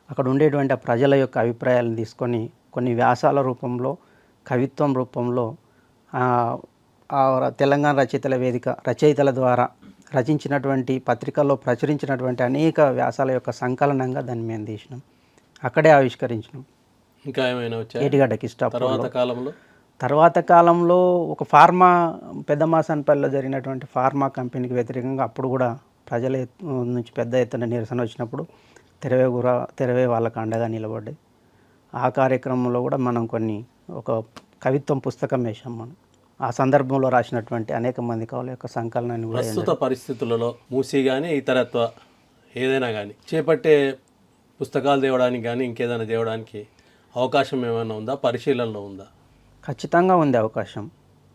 అక్కడ ఉండేటువంటి ఆ ప్రజల యొక్క అభిప్రాయాలను తీసుకొని కొన్ని వ్యాసాల రూపంలో, కవిత్వం రూపంలో తెలంగాణ రచయితల వేదిక రచయితల ద్వారా రచించినటువంటి, పత్రికల్లో ప్రచురించినటువంటి అనేక వ్యాసాల యొక్క సంకలనంగా దాన్ని మేము తీసినాం, అక్కడే ఆవిష్కరించినాం. ఇంకా ఏమైనా వచ్చాయి? ఏటిగడ్డ కిష్టాపూర్ తర్వాత కాలంలో ఒక ఫార్మా పెద్దమాసనపల్లిలో జరిగినటువంటి ఫార్మా కంపెనీకి వ్యతిరేకంగా అప్పుడు కూడా ప్రజల నుంచి పెద్ద ఎత్తున నిరసన వచ్చినప్పుడు తెరవే వాళ్ళకు అండగా నిలబడ్డాయి. ఆ కార్యక్రమంలో కూడా మనం ఒక కవిత్వం పుస్తకం వేసాం. మనం ఆ సందర్భంలో రాసినటువంటి అనేక మంది కవుల యొక్క సంకలనాన్ని కూడా. ప్రస్తుత పరిస్థితులలో మూసీ కానీ ఇతరత్వ ఏదైనా కానీ చేపట్టే పుస్తకాలు తేవడానికి కానీ ఇంకేదైనా తేవడానికి అవకాశం ఏమైనా ఉందా, పరిశీలనలో ఉందా? ఖచ్చితంగా ఉంది అవకాశం.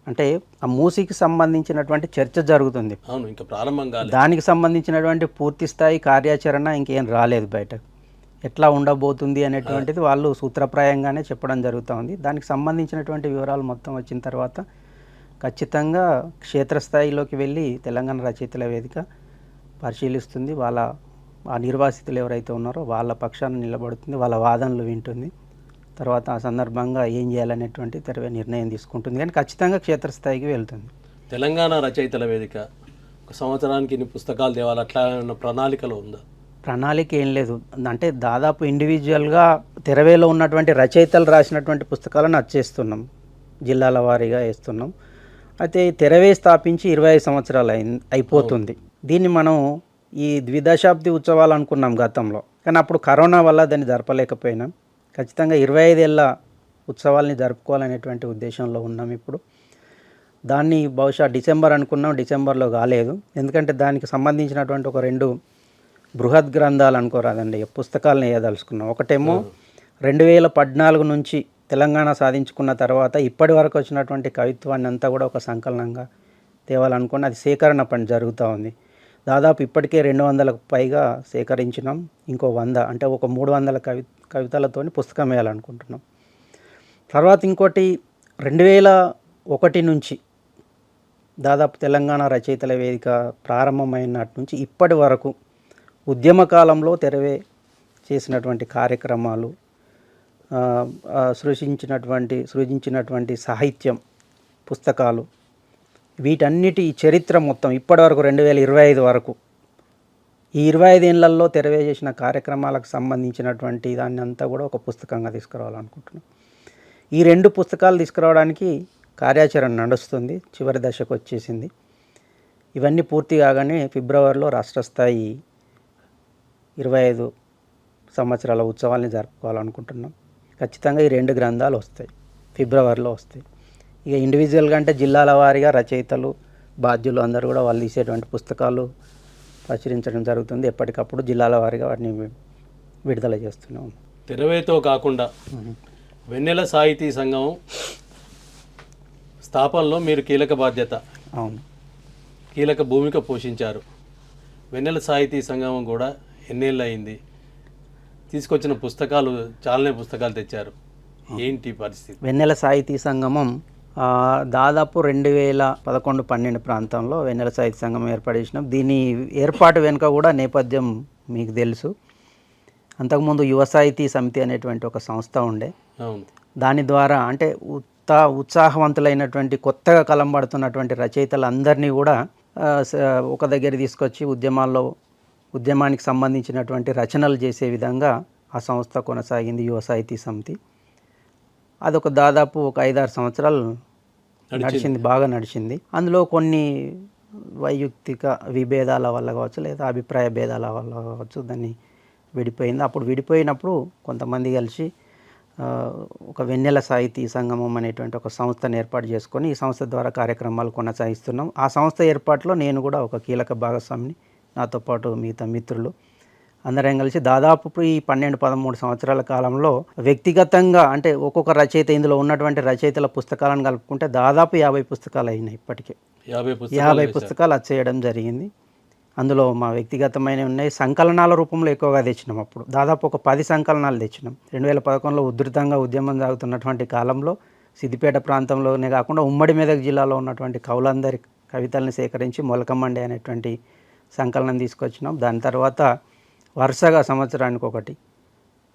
అంటే ఆ మూసీకి సంబంధించినటువంటి చర్చ జరుగుతుంది. అవును, ఇంకా ప్రారంభం కాలేదు. దానికి సంబంధించినటువంటి పూర్తి స్థాయి కార్యాచరణ ఇంకేం రాలేదు బయటకు. ఎట్లా ఉండబోతుంది అనేటువంటిది వాళ్ళు సూత్రప్రాయంగానే చెప్పడం జరుగుతూ ఉంది. దానికి సంబంధించినటువంటి వివరాలు మొత్తం వచ్చిన తర్వాత ఖచ్చితంగా క్షేత్రస్థాయిలోకి వెళ్ళి తెలంగాణ రచయితల వేదిక పరిశీలిస్తుంది. ఆ నిర్వాసితులు ఎవరైతే ఉన్నారో వాళ్ళ పక్షాన నిలబడుతుంది, వాళ్ళ వాదనలు వింటుంది. తర్వాత ఆ సందర్భంగా ఏం చేయాలనేటువంటి తెరవే నిర్ణయం తీసుకుంటుంది. కానీ ఖచ్చితంగా క్షేత్రస్థాయికి వెళ్తుంది. తెలంగాణ రచయితల వేదిక ఒక సంవత్సరానికి ఇన్ని పుస్తకాలు తేవాలి అట్లా ఉన్న ప్రణాళికలో ఉందా? ప్రణాళిక ఏం లేదు. అంటే దాదాపు ఇండివిజువల్గా తెరవేలో ఉన్నటువంటి రచయితలు రాసినటువంటి పుస్తకాలను వచ్చేస్తున్నాం, జిల్లాల వారీగా వేస్తున్నాం. అయితే తెరవే స్థాపించి 25 సంవత్సరాలు అయిపోతుంది. దీన్ని మనం ఈ ద్విదశాబ్ది ఉత్సవాలు అనుకున్నాం గతంలో, కానీ అప్పుడు కరోనా వల్ల దాన్ని జరపలేకపోయినాం. ఖచ్చితంగా 25 ఏళ్ళ ఉత్సవాల్ని జరుపుకోవాలనేటువంటి ఉద్దేశంలో ఉన్నాం ఇప్పుడు. దాన్ని బహుశా డిసెంబర్ అనుకున్నాం, డిసెంబర్లో కాలేదు. ఎందుకంటే దానికి సంబంధించినటువంటి ఒక 2 బృహత్ గ్రంథాలు అనుకోరాదండి, పుస్తకాలను వేయదలుచుకున్నాం. ఒకటేమో 2014 నుంచి తెలంగాణ సాధించుకున్న తర్వాత ఇప్పటి వరకు వచ్చినటువంటి కవిత్వాన్ని అంతా కూడా ఒక సంకలనంగా తేవాలనుకుని అది సేకరణ పని జరుగుతూ ఉంది. దాదాపు ఇప్పటికే 200లకు పైగా సేకరించినాం. ఇంకో 100 అంటే ఒక 300 కవితలతోని పుస్తకం వేయాలనుకుంటున్నాం. తర్వాత ఇంకోటి 2001 నుంచి దాదాపు తెలంగాణ రచయితల వేదిక ప్రారంభమైనటి నుంచి ఇప్పటి వరకు ఉద్యమ కాలంలో చేసినటువంటి కార్యక్రమాలు, సృజించినటువంటి సాహిత్యం, పుస్తకాలు, వీటన్నిటి చరిత్ర మొత్తం ఇప్పటివరకు 2025 వరకు ఈ 25 ఏళ్లలో చేసిన కార్యక్రమాలకు సంబంధించినటువంటి దాన్ని అంతా కూడా ఒక పుస్తకంగా తీసుకురావాలనుకుంటున్నాం. ఈ 2 పుస్తకాలు తీసుకురావడానికి కార్యాచరణ నడుస్తుంది, చివరి దశకు వచ్చేసింది. ఇవన్నీ పూర్తి కాగానే ఫిబ్రవరిలో రాష్ట్ర స్థాయి 25 సంవత్సరాల ఉత్సవాల్ని జరుపుకోవాలనుకుంటున్నాం. ఖచ్చితంగా ఈ 2 గ్రంథాలు వస్తాయి, ఫిబ్రవరిలో వస్తాయి. ఇక ఇండివిజువల్గా అంటే జిల్లాల వారీగా రచయితలు, బాధ్యులు అందరూ కూడా వాళ్ళు తీసేటువంటి పుస్తకాలు ప్రచురించడం జరుగుతుంది. ఎప్పటికప్పుడు జిల్లాల వారీగా వాటిని విడుదల చేస్తున్నాం. తెరవేతో కాకుండా వెన్నెల సాహితీ సంఘం స్థాపనలో మీరు కీలక బాధ్యత, అవును, కీలక భూమిక పోషించారు. వెన్నెల సాహితీ సంఘం కూడా ఎన్నేళ్ళు అయింది, తీసుకొచ్చిన పుస్తకాలు చాలానే పుస్తకాలు తెచ్చారు, ఏంటి పరిస్థితి? వెన్నెల సాహితీ సంగమం దాదాపు 2011-12 ప్రాంతంలో వెన్నెల సాహితీ సంఘం ఏర్పాటు చేసినాం. దీని ఏర్పాటు వెనుక కూడా నేపథ్యం మీకు తెలుసు. అంతకుముందు యువ సాహితీ సమితి అనేటువంటి ఒక సంస్థ ఉండే. అవును. దాని ద్వారా అంటే ఉత్సాహవంతులైనటువంటి కొత్తగా కలం పడుతున్నటువంటి రచయితలందరినీ కూడా ఒక దగ్గర తీసుకొచ్చి ఉద్యమానికి సంబంధించినటువంటి రచనలు చేసే విధంగా ఆ సంస్థ కొనసాగింది, యువ సాహితీ సమితి. అదొక దాదాపు ఒక 5-6 సంవత్సరాలు నడిచింది, బాగా నడిచింది. అందులో కొన్ని వైయక్తిక విభేదాల వల్ల కావచ్చు, లేదా అభిప్రాయ భేదాల వల్ల కావచ్చు దాన్ని విడిపోయింది. అప్పుడు విడిపోయినప్పుడు కొంతమంది కలిసి ఒక వెన్నెల సాహితీ సంగమం అనేటువంటి ఒక సంస్థను ఏర్పాటు చేసుకొని ఈ సంస్థ ద్వారా కార్యక్రమాలు కొనసాగిస్తున్నాం. ఆ సంస్థ ఏర్పాటులో నేను కూడా ఒక కీలక భాగస్వామిని, నాతో పాటు మిగతా మిత్రులు అందరం కలిసి దాదాపు ఈ 12-13 సంవత్సరాల కాలంలో వ్యక్తిగతంగా అంటే ఒక్కొక్క రచయిత, ఇందులో ఉన్నటువంటి రచయితల పుస్తకాలను కలుపుకుంటే దాదాపు 50 పుస్తకాలు అయినాయి. ఇప్పటికే 50 పుస్తకాలు వచ్చేయడం జరిగింది. అందులో మా వ్యక్తిగతమైన ఉన్నాయి, సంకలనాల రూపంలో ఎక్కువగా తెచ్చినాం. అప్పుడు దాదాపు ఒక 10 సంకలనాలు తెచ్చినాం. 2011లో ఉధృతంగా ఉద్యమం సాగుతున్నటువంటి కాలంలో సిద్దిపేట ప్రాంతంలోనే కాకుండా ఉమ్మడి మెదక్ జిల్లాలో ఉన్నటువంటి కవులందరి కవితల్ని సేకరించి మొలకమండి అనేటువంటి సంకలనం తీసుకొచ్చినాం. దాని తర్వాత వరుసగా సంవత్సరానికి ఒకటి,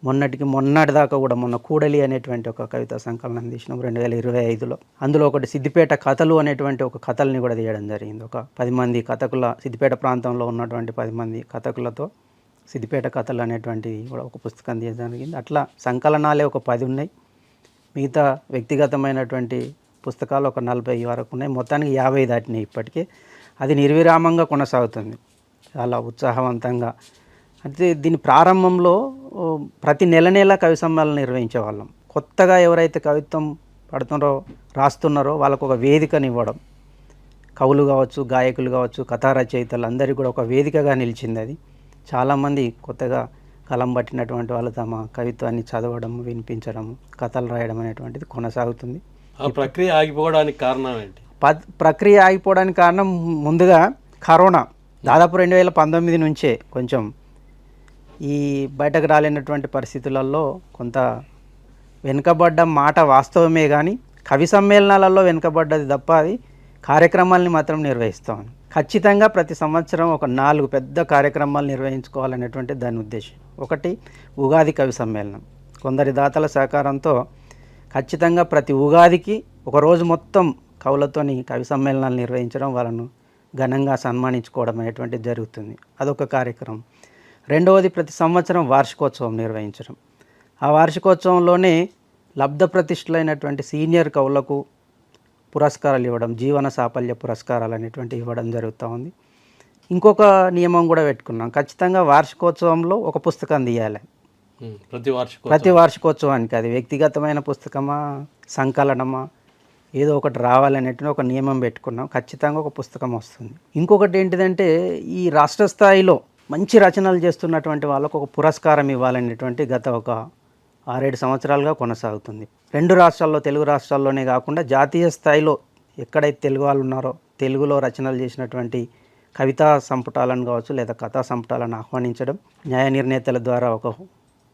మొన్నటి దాకా కూడా మొన్న కూడలి అనేటువంటి ఒక కవితా సంకలనం తీసినాం 2025లో. అందులో ఒకటి సిద్దిపేట కథలు అనేటువంటి ఒక కథల్ని కూడా తీయడం జరిగింది. ఒక 10 మంది కథకుల, సిద్దిపేట ప్రాంతంలో ఉన్నటువంటి 10 మంది కథకులతో సిద్దిపేట కథలు అనేటువంటి కూడా ఒక పుస్తకం తీయడం జరిగింది. అట్లా సంకలనాలే ఒక 10 ఉన్నాయి. మిగతా వ్యక్తిగతమైనటువంటి పుస్తకాలు ఒక 40 వరకు ఉన్నాయి. మొత్తానికి 50 దాటినాయి ఇప్పటికే. అది నిర్విరామంగా కొనసాగుతుంది, చాలా ఉత్సాహవంతంగా. అయితే దీని ప్రారంభంలో ప్రతి నెల కవి సమ్మేళనం నిర్వహించేవాళ్ళం. కొత్తగా ఎవరైతే కవిత్వం రాస్తున్నారో వాళ్ళకు ఒక వేదికని ఇవ్వడం, కవులు కావచ్చు, గాయకులు కావచ్చు, కథా రచయితలు అందరికీ కూడా ఒక వేదికగా నిలిచింది అది. చాలామంది కొత్తగా కలం పట్టినటువంటి వాళ్ళు తమ కవిత్వాన్ని చదవడం, వినిపించడం, కథలు రాయడం అనేటువంటిది కొనసాగుతుంది. ఆ ప్రక్రియ ఆగిపోవడానికి కారణం ఏంటి? ప్రక్రియ ఆగిపోవడానికి కారణం ముందుగా కరోనా. దాదాపు 2019 నుంచే కొంచెం ఈ బయటకు రాలేనటువంటి పరిస్థితులలో కొంత వెనుకబడ్డ మాట వాస్తవమే, కానీ కవి సమ్మేళనాలలో వెనుకబడ్డది తప్ప అది కార్యక్రమాలని మాత్రం నిర్వహిస్తామని. ఖచ్చితంగా ప్రతి సంవత్సరం ఒక 4 పెద్ద కార్యక్రమాలు నిర్వహించుకోవాలనేటువంటి దాని ఉద్దేశం. ఒకటి ఉగాది కవి సమ్మేళనం. కొందరి దాతల సహకారంతో ఖచ్చితంగా ప్రతి ఉగాదికి ఒకరోజు మొత్తం కవులతోని కవి సమ్మేళనాలు నిర్వహించడం, వాళ్ళను ఘనంగా సన్మానించుకోవడం అనేటువంటిది జరుగుతుంది. అదొక కార్యక్రమం. రెండవది ప్రతి సంవత్సరం వార్షికోత్సవం నిర్వహించడం. ఆ వార్షికోత్సవంలోనే లబ్ధ ప్రతిష్ఠులైనటువంటి సీనియర్ కవులకు పురస్కారాలు ఇవ్వడం, జీవన సాఫల్య పురస్కారాలు అనేటువంటి ఇవ్వడం జరుగుతూ ఉంది. ఇంకొక నియమం కూడా పెట్టుకున్నాం, ఖచ్చితంగా వార్షికోత్సవంలో ఒక పుస్తకం తీయాలి. ప్రతి వార్షికోత్సవానికి అది వ్యక్తిగతమైన పుస్తకమా, సంకలనమా, ఏదో ఒకటి రావాలనేటువంటి ఒక నియమం పెట్టుకున్నాం. ఖచ్చితంగా ఒక పుస్తకం వస్తుంది. ఇంకొకటి ఏంటిదంటే ఈ రాష్ట్ర స్థాయిలో మంచి రచనలు చేస్తున్నటువంటి వాళ్ళకు ఒక పురస్కారం ఇవ్వాలనేటువంటి గత ఒక 6-7 సంవత్సరాలుగా కొనసాగుతుంది. 2 రాష్ట్రాల్లో, తెలుగు రాష్ట్రాల్లోనే కాకుండా జాతీయ స్థాయిలో ఎక్కడైతే తెలుగు వాళ్ళు ఉన్నారో, తెలుగులో రచనలు చేసినటువంటి కవితా సంపుటాలను కావచ్చు లేదా కథా సంపుటాలను ఆహ్వానించడం, న్యాయ నిర్ణేతల ద్వారా ఒక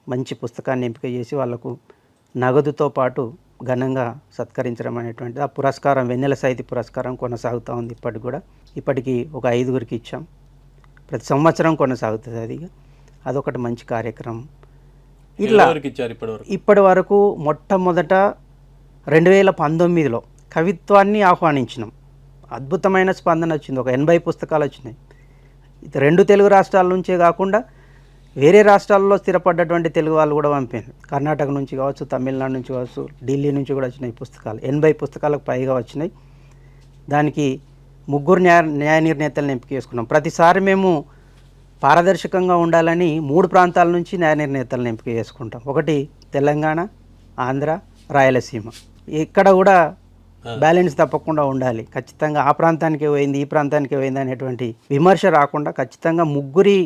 మంచి పుస్తకాన్ని ఎంపిక చేసి వాళ్ళకు నగదుతో పాటు ఘనంగా సత్కరించడం అనేటువంటిది. ఆ పురస్కారం వెన్నెల సాహితీ పురస్కారం కొనసాగుతూ ఉంది ఇప్పటికి కూడా. ఇప్పటికీ ఒక 5గురికి ఇచ్చాం. ప్రతి సంవత్సరం కొనసాగుతుంది అది. అదొకటి మంచి కార్యక్రమం. ఇట్లా ఇప్పటి వరకు మొట్టమొదట 2019లో కవిత్వాన్ని ఆహ్వానించినాం. అద్భుతమైన స్పందన వచ్చింది. ఒక 80 పుస్తకాలు వచ్చినాయి. ఇది 2 తెలుగు రాష్ట్రాల నుంచే కాకుండా వేరే రాష్ట్రాల్లో స్థిరపడ్డటువంటి తెలుగు వాళ్ళు కూడా పంపారు. కర్ణాటక నుంచి కావచ్చు, తమిళనాడు నుంచి కావచ్చు, ఢిల్లీ నుంచి కూడా వచ్చినాయి పుస్తకాలు. 80 పుస్తకాలకు పైగా వచ్చినాయి. దానికి 3 న్యాయ నిర్ణేతలను ఎంపిక చేసుకున్నాం. ప్రతిసారి మేము పారదర్శకంగా ఉండాలని 3 ప్రాంతాల నుంచి న్యాయ నిర్ణేతలను ఎంపిక చేసుకుంటాం. ఒకటి తెలంగాణ, ఆంధ్ర, రాయలసీమ. ఇక్కడ కూడా బ్యాలెన్స్ తప్పకుండా ఉండాలి. ఖచ్చితంగా ఆ ప్రాంతానికి పోయింది, ఈ ప్రాంతానికి పోయింది అనేటువంటి విమర్శ రాకుండా ఖచ్చితంగా 3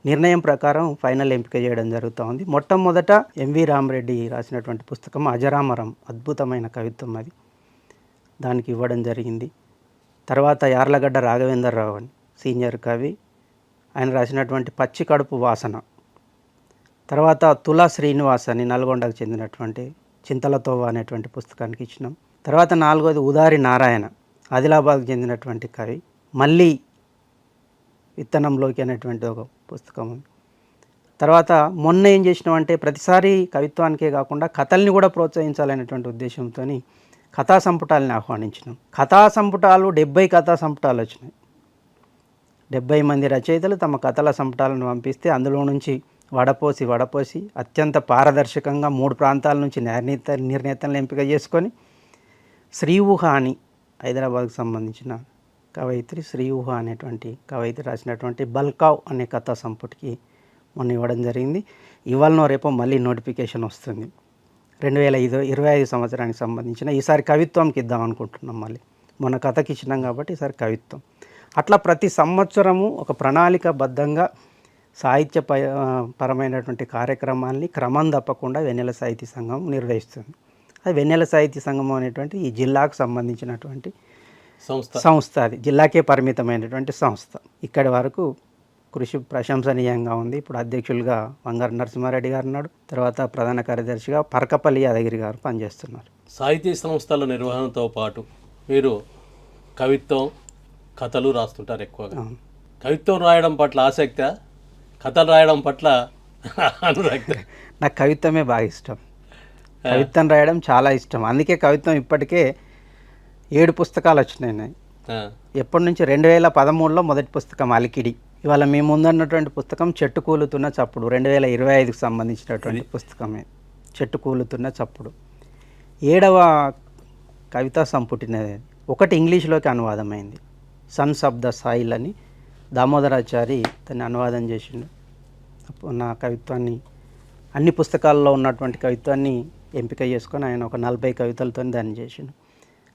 నిర్ణయం ప్రకారం ఫైనల్ ఎంపిక చేయడం జరుగుతూ ఉంది. మొట్టమొదట ఎంవి రామరెడ్డి రాసినటువంటి పుస్తకం అజరామరం, అద్భుతమైన కవిత్వం అది, దానికి ఇవ్వడం జరిగింది. తర్వాత యార్లగడ్డ రాఘవేంద్రరావు అని సీనియర్ కవి, ఆయన రాసినటువంటి పచ్చి కడుపు వాసన. తర్వాత తులా శ్రీనివాస్ అని నల్గొండకు చెందినటువంటి చింతలతోవ అనేటువంటి పుస్తకానికి ఇచ్చినాం. తర్వాత 4వది ఉదారి నారాయణ, ఆదిలాబాద్కు చెందినటువంటి కవి, మళ్ళీ విత్తనంలోకి అనేటువంటి ఒక పుస్తకం. తర్వాత మొన్న ఏం చేసినామంటే ప్రతిసారి కవిత్వానికే కాకుండా కథల్ని కూడా ప్రోత్సహించాలనేటువంటి ఉద్దేశంతో కథా సంపుటాలని ఆహ్వానించినాం. కథా సంపుటాలు 70 కథా సంపుటాలు వచ్చినాయి. 70 మంది రచయితలు తమ కథల సంపుటాలను పంపిస్తే అందులో నుంచి వడపోసి అత్యంత పారదర్శకంగా 3 ప్రాంతాల నుంచి నిర్ణేతలను ఎంపిక చేసుకొని శ్రీ ఊహ అని హైదరాబాద్కు సంబంధించిన కవయిత్రి శ్రీ ఊహ అనేటువంటి కవయిత్రి రాసినటువంటి బల్కావ్ అనే కథా సంపుటికి మొన్న ఇవ్వడం జరిగింది. ఇవాళనో రేపో మళ్ళీ నోటిఫికేషన్ వస్తుంది. 2025 సంవత్సరానికి సంబంధించిన ఈసారి కవిత్వంకి ఇద్దాం అనుకుంటున్నాం. మళ్ళీ మొన్న కథకి ఇచ్చినాం కాబట్టి ఈసారి కవిత్వం. అట్లా ప్రతి సంవత్సరము ఒక ప్రణాళికబద్ధంగా సాహిత్య పరమైనటువంటి కార్యక్రమాల్ని క్రమం తప్పకుండా వెన్నెల సాహితీ సంఘం నిర్వహిస్తుంది. అది వెన్నెల సాహితీ సంఘం అనేటువంటి ఈ జిల్లాకు సంబంధించినటువంటి సంస్థ. అది జిల్లాకే పరిమితమైనటువంటి సంస్థ. ఇక్కడి వరకు కృషి ప్రశంసనీయంగా ఉంది. ఇప్పుడు అధ్యక్షులుగా వంగారు నరసింహారెడ్డి గారు ఉన్నాడు. తర్వాత ప్రధాన కార్యదర్శిగా పరకపల్లి యాదగిరి గారు పనిచేస్తున్నారు. సాహితీ సంస్థల నిర్వహణతో పాటు మీరు కవిత్వం, కథలు రాస్తుంటారు ఎక్కువగా. కవిత్వం రాయడం పట్ల ఆసక్తి, కథలు రాయడం పట్ల అనురక్తి? నాకు కవిత్వమే బాగా ఇష్టం. కవిత్వం రాయడం చాలా ఇష్టం. అందుకే కవిత్వం ఇప్పటికే 7 పుస్తకాలు వచ్చినాయి. ఎప్పటి నుంచి 2013లో మొదటి పుస్తకం అలికిడి. ఇవాళ మీ ముందున్నటువంటి పుస్తకం చెట్టు కూలుతున్న చప్పుడు, 2025కి సంబంధించినటువంటి పుస్తకమే. చెట్టు కూలుతున్న చప్పుడు 7వ కవితా సంపుటినది. ఒకటి ఇంగ్లీష్లోకి అనువాదమైంది, సన్స్ ఆఫ్ ద సాయిల్ అని దామోదరాచారి దాన్ని అనువాదం చేసిండు. నా కవిత్వాన్ని అన్ని పుస్తకాల్లో ఉన్నటువంటి కవిత్వాన్ని ఎంపిక చేసుకొని ఆయన ఒక 40 కవితలతో దాన్ని చేసిండు.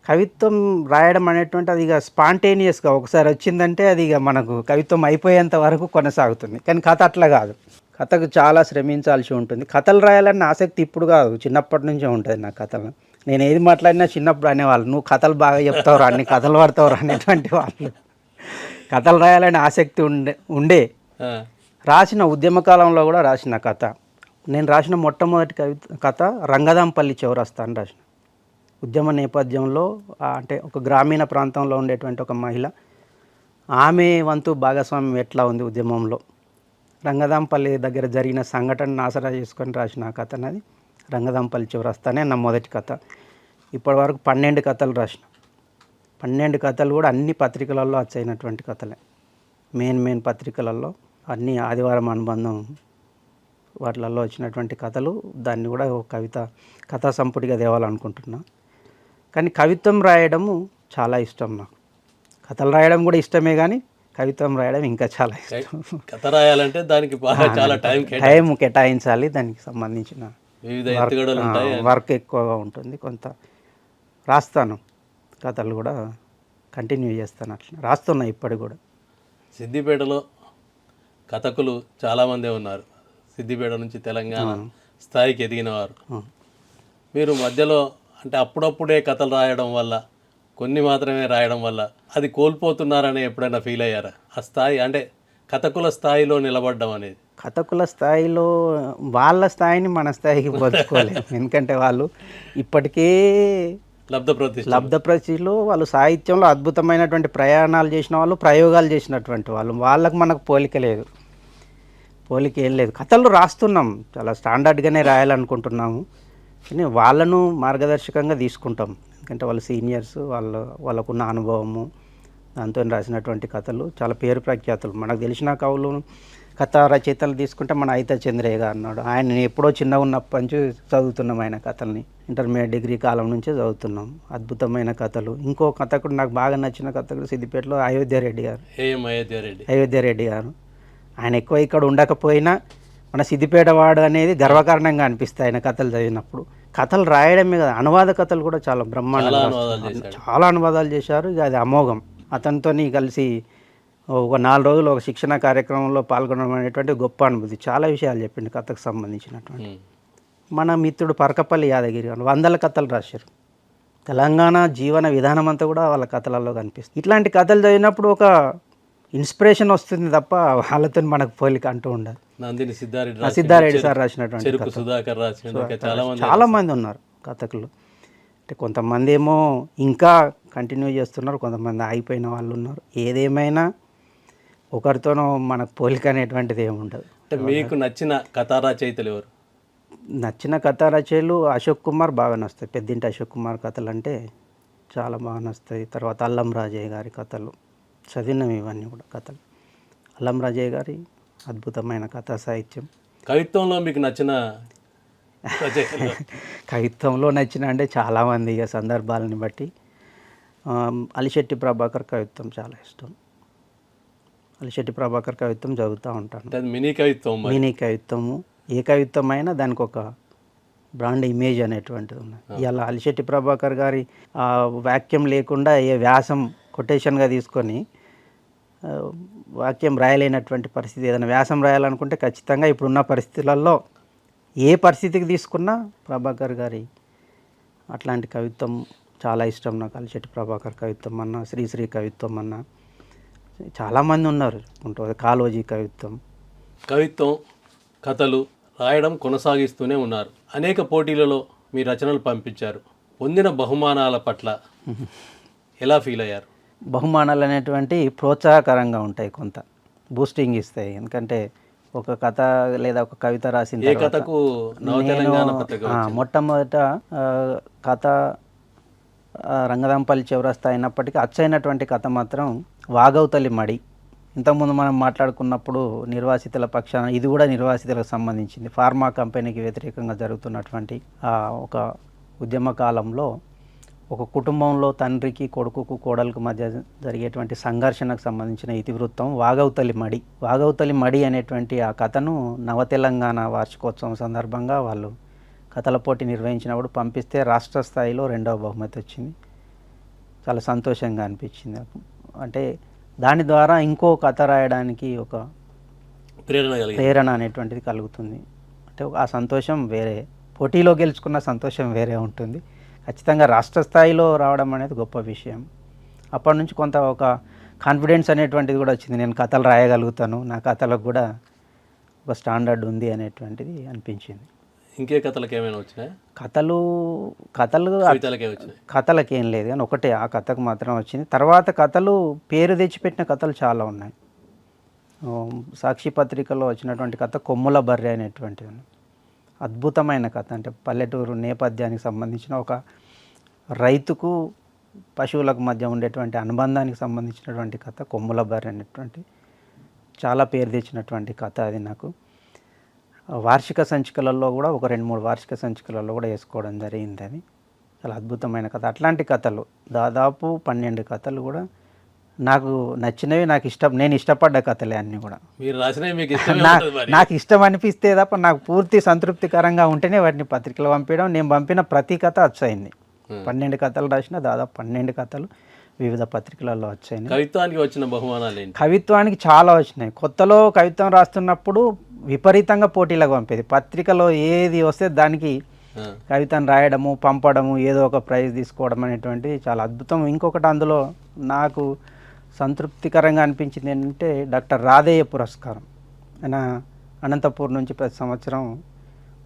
కవిత్వం రాయడం అనేటువంటి అది ఇక స్పాంటేనియస్గా ఒకసారి వచ్చిందంటే అది ఇక మనకు కవిత్వం అయిపోయేంత వరకు కొనసాగుతుంది. కానీ కథ అట్లా కాదు. కథకు చాలా శ్రమించాల్సి ఉంటుంది. కథలు రాయాలన్న ఆసక్తి ఇప్పుడు కాదు, చిన్నప్పటి నుంచే ఉంటుంది నా కథలు. నేను ఏది మాట్లాడినా చిన్నప్పుడు అనేవాళ్ళు, నువ్వు కథలు బాగా చెప్తావురా, అన్ని కథలు పడతావురా అనేటువంటి వాళ్ళు. కథలు రాయాలనే ఆసక్తి ఉండే రాసిన ఉద్యమకాలంలో కూడా రాసిన కథ. నేను రాసిన మొట్టమొదటి కథ రంగదాంపల్లి చౌరస్తా అని రాసిన. ఉద్యమ నేపథ్యంలో అంటే ఒక గ్రామీణ ప్రాంతంలో ఉండేటువంటి ఒక మహిళ, ఆమె వంతు భాగస్వామ్యం ఎట్లా ఉంది ఉద్యమంలో, రంగదాంపల్లి దగ్గర జరిగిన సంఘటనను ఆసరా చేసుకొని రాసిన కథ అనేది రంగదాంపల్లి చౌరస్తానే నా మొదటి కథ. ఇప్పటి వరకు 12 కథలు రాసిన. 12 కథలు కూడా అన్ని పత్రికలలో వచ్చైనటువంటి కథలే. మెయిన్ పత్రికలలో అన్ని ఆదివారం అనుబంధం వాటిలలో వచ్చినటువంటి కథలు. దాన్ని కూడా ఒక కథా సంపుటిగా తేవాలనుకుంటున్నా. కానీ కవిత్వం రాయడము చాలా ఇష్టం నాకు. కథలు రాయడం కూడా ఇష్టమే, కానీ కవిత్వం రాయడం ఇంకా చాలా ఇష్టం. కథ రాయాలంటే దానికి చాలా టైం కేటాయించాలి. దానికి సంబంధించిన వర్క్ ఎక్కువగా ఉంటుంది. కొంత రాస్తాను, కథలు కూడా కంటిన్యూ చేస్తాను. అట్లా రాస్తున్నా ఇప్పటికి కూడా. సిద్దిపేటలో కథకులు చాలామందే ఉన్నారు. సిద్దిపేట నుంచి తెలంగాణ స్థాయికి ఎదిగిన వారు. మీరు మధ్యలో అంటే అప్పుడప్పుడే కథలు రాయడం వల్ల కొన్ని మాత్రమే రాయడం వల్ల అది కోల్పోతున్నారని ఎప్పుడైనా ఫీల్ అయ్యారా? ఆ స్థాయి అంటే కథకుల స్థాయిలో నిలబడడం అనేది. కథకుల స్థాయిలో వాళ్ళ స్థాయిని మన స్థాయికి పోల్చుకోలేము. ఎందుకంటే వాళ్ళు ఇప్పటికే లబ్ధప్రతిష్ఠలో వాళ్ళు సాహిత్యంలో అద్భుతమైనటువంటి ప్రయాణాలు చేసిన వాళ్ళు, ప్రయోగాలు చేసినటువంటి వాళ్ళు. వాళ్ళకు మనకు పోలిక లేదు, పోలిక ఏం లేదు. కథలు రాస్తున్నాం, చాలా స్టాండర్డ్గానే రాయాలనుకుంటున్నాము, కానీ వాళ్ళను మార్గదర్శకంగా తీసుకుంటాం. ఎందుకంటే వాళ్ళు సీనియర్స్, వాళ్ళకున్న అనుభవము, దాంతో రాసినటువంటి కథలు చాలా పేరు ప్రఖ్యాతులు. మనకు తెలిసిన కవులు కథా రచయితలు తీసుకుంటే మన అయిత చంద్రయ్య గారు అన్నాడు. ఆయన నేను ఎప్పుడో చిన్నగా ఉన్నప్పటి నుంచి చదువుతున్నాం ఆయన కథల్ని, ఇంటర్మీడియట్ డిగ్రీ కాలం నుంచే చదువుతున్నాం. అద్భుతమైన కథలు. ఇంకో కథకుడు నాకు బాగా నచ్చిన కథకుడు సిద్దిపేటలో అయోధ్యారెడ్డి గారు. అయోధ్యారెడ్డి గారు ఆయన ఎక్కువ ఇక్కడ ఉండకపోయినా మన సిద్దిపేట వాడు అనేది గర్వకారణంగా అనిపిస్తాయి ఆయన కథలు చదివినప్పుడు. కథలు రాయడమే కదా, అనువాద కథలు కూడా చాలా బ్రహ్మాండంగా చాలా అనువాదాలు చేశారు. ఇక అది అమోఘం. అతనితో కలిసి ఒక 4 రోజులు ఒక శిక్షణ కార్యక్రమంలో పాల్గొనడం అనేటువంటి గొప్ప అనుభూతి. చాలా విషయాలు చెప్పిండు కథకు సంబంధించినటువంటి. మన మిత్రుడు పరకపల్లి యాదగిరి గారు 100 కథలు రాశారు. తెలంగాణ జీవన విధానం అంతా కూడా వాళ్ళ కథలలో కనిపిస్తుంది. ఇట్లాంటి కథలు చదివినప్పుడు ఒక ఇన్స్పిరేషన్ వస్తుంది తప్ప వాళ్ళతో మనకు పోలిక అంటూ ఉండదు. సిద్ధారెడ్డి సార్ రాసినటువంటి చాలా మంది ఉన్నారు కథకులు. అంటే కొంతమంది ఏమో ఇంకా కంటిన్యూ చేస్తున్నారు, కొంతమంది ఆగిపోయిన వాళ్ళు ఉన్నారు. ఏదేమైనా ఒకరితోనూ మనకు పోలిక అనేటువంటిది ఏమి ఉండదు. అంటే మీకు నచ్చిన కథా రచయితలు ఎవరు? నచ్చిన కథా రచయితలు అశోక్ కుమార్ బాగా నస్తాయి. పెద్దింటి అశోక్ కుమార్ కథలు అంటే చాలా బాగా నస్తాయి. తర్వాత అల్లం రాజయ్య గారి కథలు చదివినవి, ఇవన్నీ కూడా కథలు. అల్లం రాజయ్య గారి అద్భుతమైన కథా సాహిత్యం. కవిత్వంలో మీకు నచ్చిన కవిత్వంలో నచ్చిన అంటే చాలామంది, ఇక సందర్భాలని బట్టి. అలిశెట్టి ప్రభాకర్ కవిత్వం చాలా ఇష్టం. అలిశెట్టి ప్రభాకర్ కవిత్వం చదువుతూ ఉంటాను. మినీ కవిత్వము, ఏ కవిత్వం అయినా దానికి ఒక బ్రాండ్ ఇమేజ్ అనేటువంటిది ఉంది. ఇలా అలిశెట్టి ప్రభాకర్ గారి వాక్యం లేకుండా ఏ వ్యాసం కొటేషన్గా తీసుకొని వాక్యం రాయలేనటువంటి పరిస్థితి. ఏదైనా వ్యాసం రాయాలనుకుంటే ఖచ్చితంగా ఇప్పుడున్న పరిస్థితులలో ఏ పరిస్థితికి తీసుకున్నా ప్రభాకర్ గారి అట్లాంటి కవిత్వం చాలా ఇష్టం నాకు. అలిశెట్టి ప్రభాకర్ కవిత్వం అన్న, శ్రీశ్రీ కవిత్వం అన్న, చాలామంది ఉన్నారు. ఉంటుంది కాళోజీ కవిత్వం. కథలు రాయడం కొనసాగిస్తూనే ఉన్నారు. అనేక పోటీలలో మీ రచనలు పంపించారు. పొందిన బహుమానాల పట్ల ఎలా ఫీల్ అయ్యారు? బహుమానాలు అనేటువంటి ప్రోత్సాహకరంగా ఉంటాయి, కొంత బూస్టింగ్ ఇస్తాయి. ఎందుకంటే ఒక కథ లేదా ఒక కవిత రాసిన కథకు మొట్టమొదట కథ రంగదాంపల్లి చౌరస్తా అయినప్పటికీ అచ్చైనటువంటి కథ మాత్రం వాగవుతలి మడి. ఇంతకుముందు మనం మాట్లాడుకున్నప్పుడు నిర్వాసితుల పక్షాన, ఇది కూడా నిర్వాసితులకు సంబంధించింది. ఫార్మా కంపెనీకి వ్యతిరేకంగా జరుగుతున్నటువంటి ఒక ఉద్యమ కాలంలో ఒక కుటుంబంలో తండ్రికి, కొడుకుకు, కోడలకు మధ్య జరిగేటువంటి సంఘర్షణకు సంబంధించిన ఇతివృత్తం వాగవుతలి మడి. వాగవుతలి మడి అనేటువంటి ఆ కథను నవతెలంగాణ వార్షికోత్సవం సందర్భంగా వాళ్ళు కథల పోటీ నిర్వహించినప్పుడు పంపిస్తే రాష్ట్ర స్థాయిలో 2వ బహుమతి వచ్చింది. చాలా సంతోషంగా అనిపించింది. అంటే దాని ద్వారా ఇంకో కథ రాయడానికి ఒక ప్రేరణ అనేటువంటిది కలుగుతుంది. అంటే ఆ సంతోషం వేరే, పోటీలో గెలుచుకున్న సంతోషం వేరే ఉంటుంది. ఖచ్చితంగా రాష్ట్ర స్థాయిలో రావడం అనేది గొప్ప విషయం. అప్పటి నుంచి కొంత ఒక కాన్ఫిడెన్స్ అనేటువంటిది కూడా వచ్చింది. నేను కథలు రాయగలుగుతాను, నా కథలకు కూడా ఒక స్టాండర్డ్ ఉంది అనేటువంటిది అనిపించింది. ఇంకే కథలకు ఏమైనా వచ్చినాయి? కథలకేం లేదు, కానీ ఒకటే ఆ కథకు మాత్రం వచ్చింది. తర్వాత కథలు పేరు తెచ్చిపెట్టిన కథలు చాలా ఉన్నాయి. సాక్షి పత్రికలో వచ్చినటువంటి కథ కొమ్ముల బర్రె అనేటువంటిది అద్భుతమైన కథ. అంటే పల్లెటూరు నేపథ్యానికి సంబంధించిన, ఒక రైతుకు పశువులకు మధ్య ఉండేటువంటి అనుబంధానికి సంబంధించినటువంటి కథ కొమ్ముల బర్రె అనేటువంటి చాలా పేరు తెచ్చినటువంటి కథ. అది నాకు వార్షిక సంచికలలో కూడా ఒక 2-3 వార్షిక సంచికలలో కూడా వేసుకోవడం జరిగింది. అది చాలా అద్భుతమైన కథ. అట్లాంటి కథలు దాదాపు 12 కథలు కూడా నాకు నచ్చినవి, నేను ఇష్టపడ్డ కథలే అన్నీ కూడా. నాకు ఇష్టం అనిపిస్తే తప్ప నాకు పూర్తి సంతృప్తికరంగా ఉంటేనే వాటిని పత్రికలు పంపించడం. నేను పంపిన ప్రతి కథ వచ్చాయింది. 12 కథలు రాసిన, దాదాపు 12 కథలు వివిధ పత్రికలలో వచ్చాయి. కవిత్వానికి వచ్చిన బహుమానాలు ఏంటి? కవిత్వానికి చాలా వచ్చినాయి. కొత్తలో కవిత్వం రాస్తున్నప్పుడు విపరీతంగా పోటీలకు పంపేది. పత్రికలో ఏది వస్తే దానికి ఆ. కవితను రాయడము, పంపడము, ఏదో ఒక ప్రైజ్ తీసుకోవడం అనేటువంటిది చాలా అద్భుతం. ఇంకొకటి అందులో నాకు సంతృప్తికరంగా అనిపించింది ఏంటంటే డాక్టర్ రాధేయ పురస్కారం. ఆయన అనంతపూర్ నుంచి ప్రతి సంవత్సరం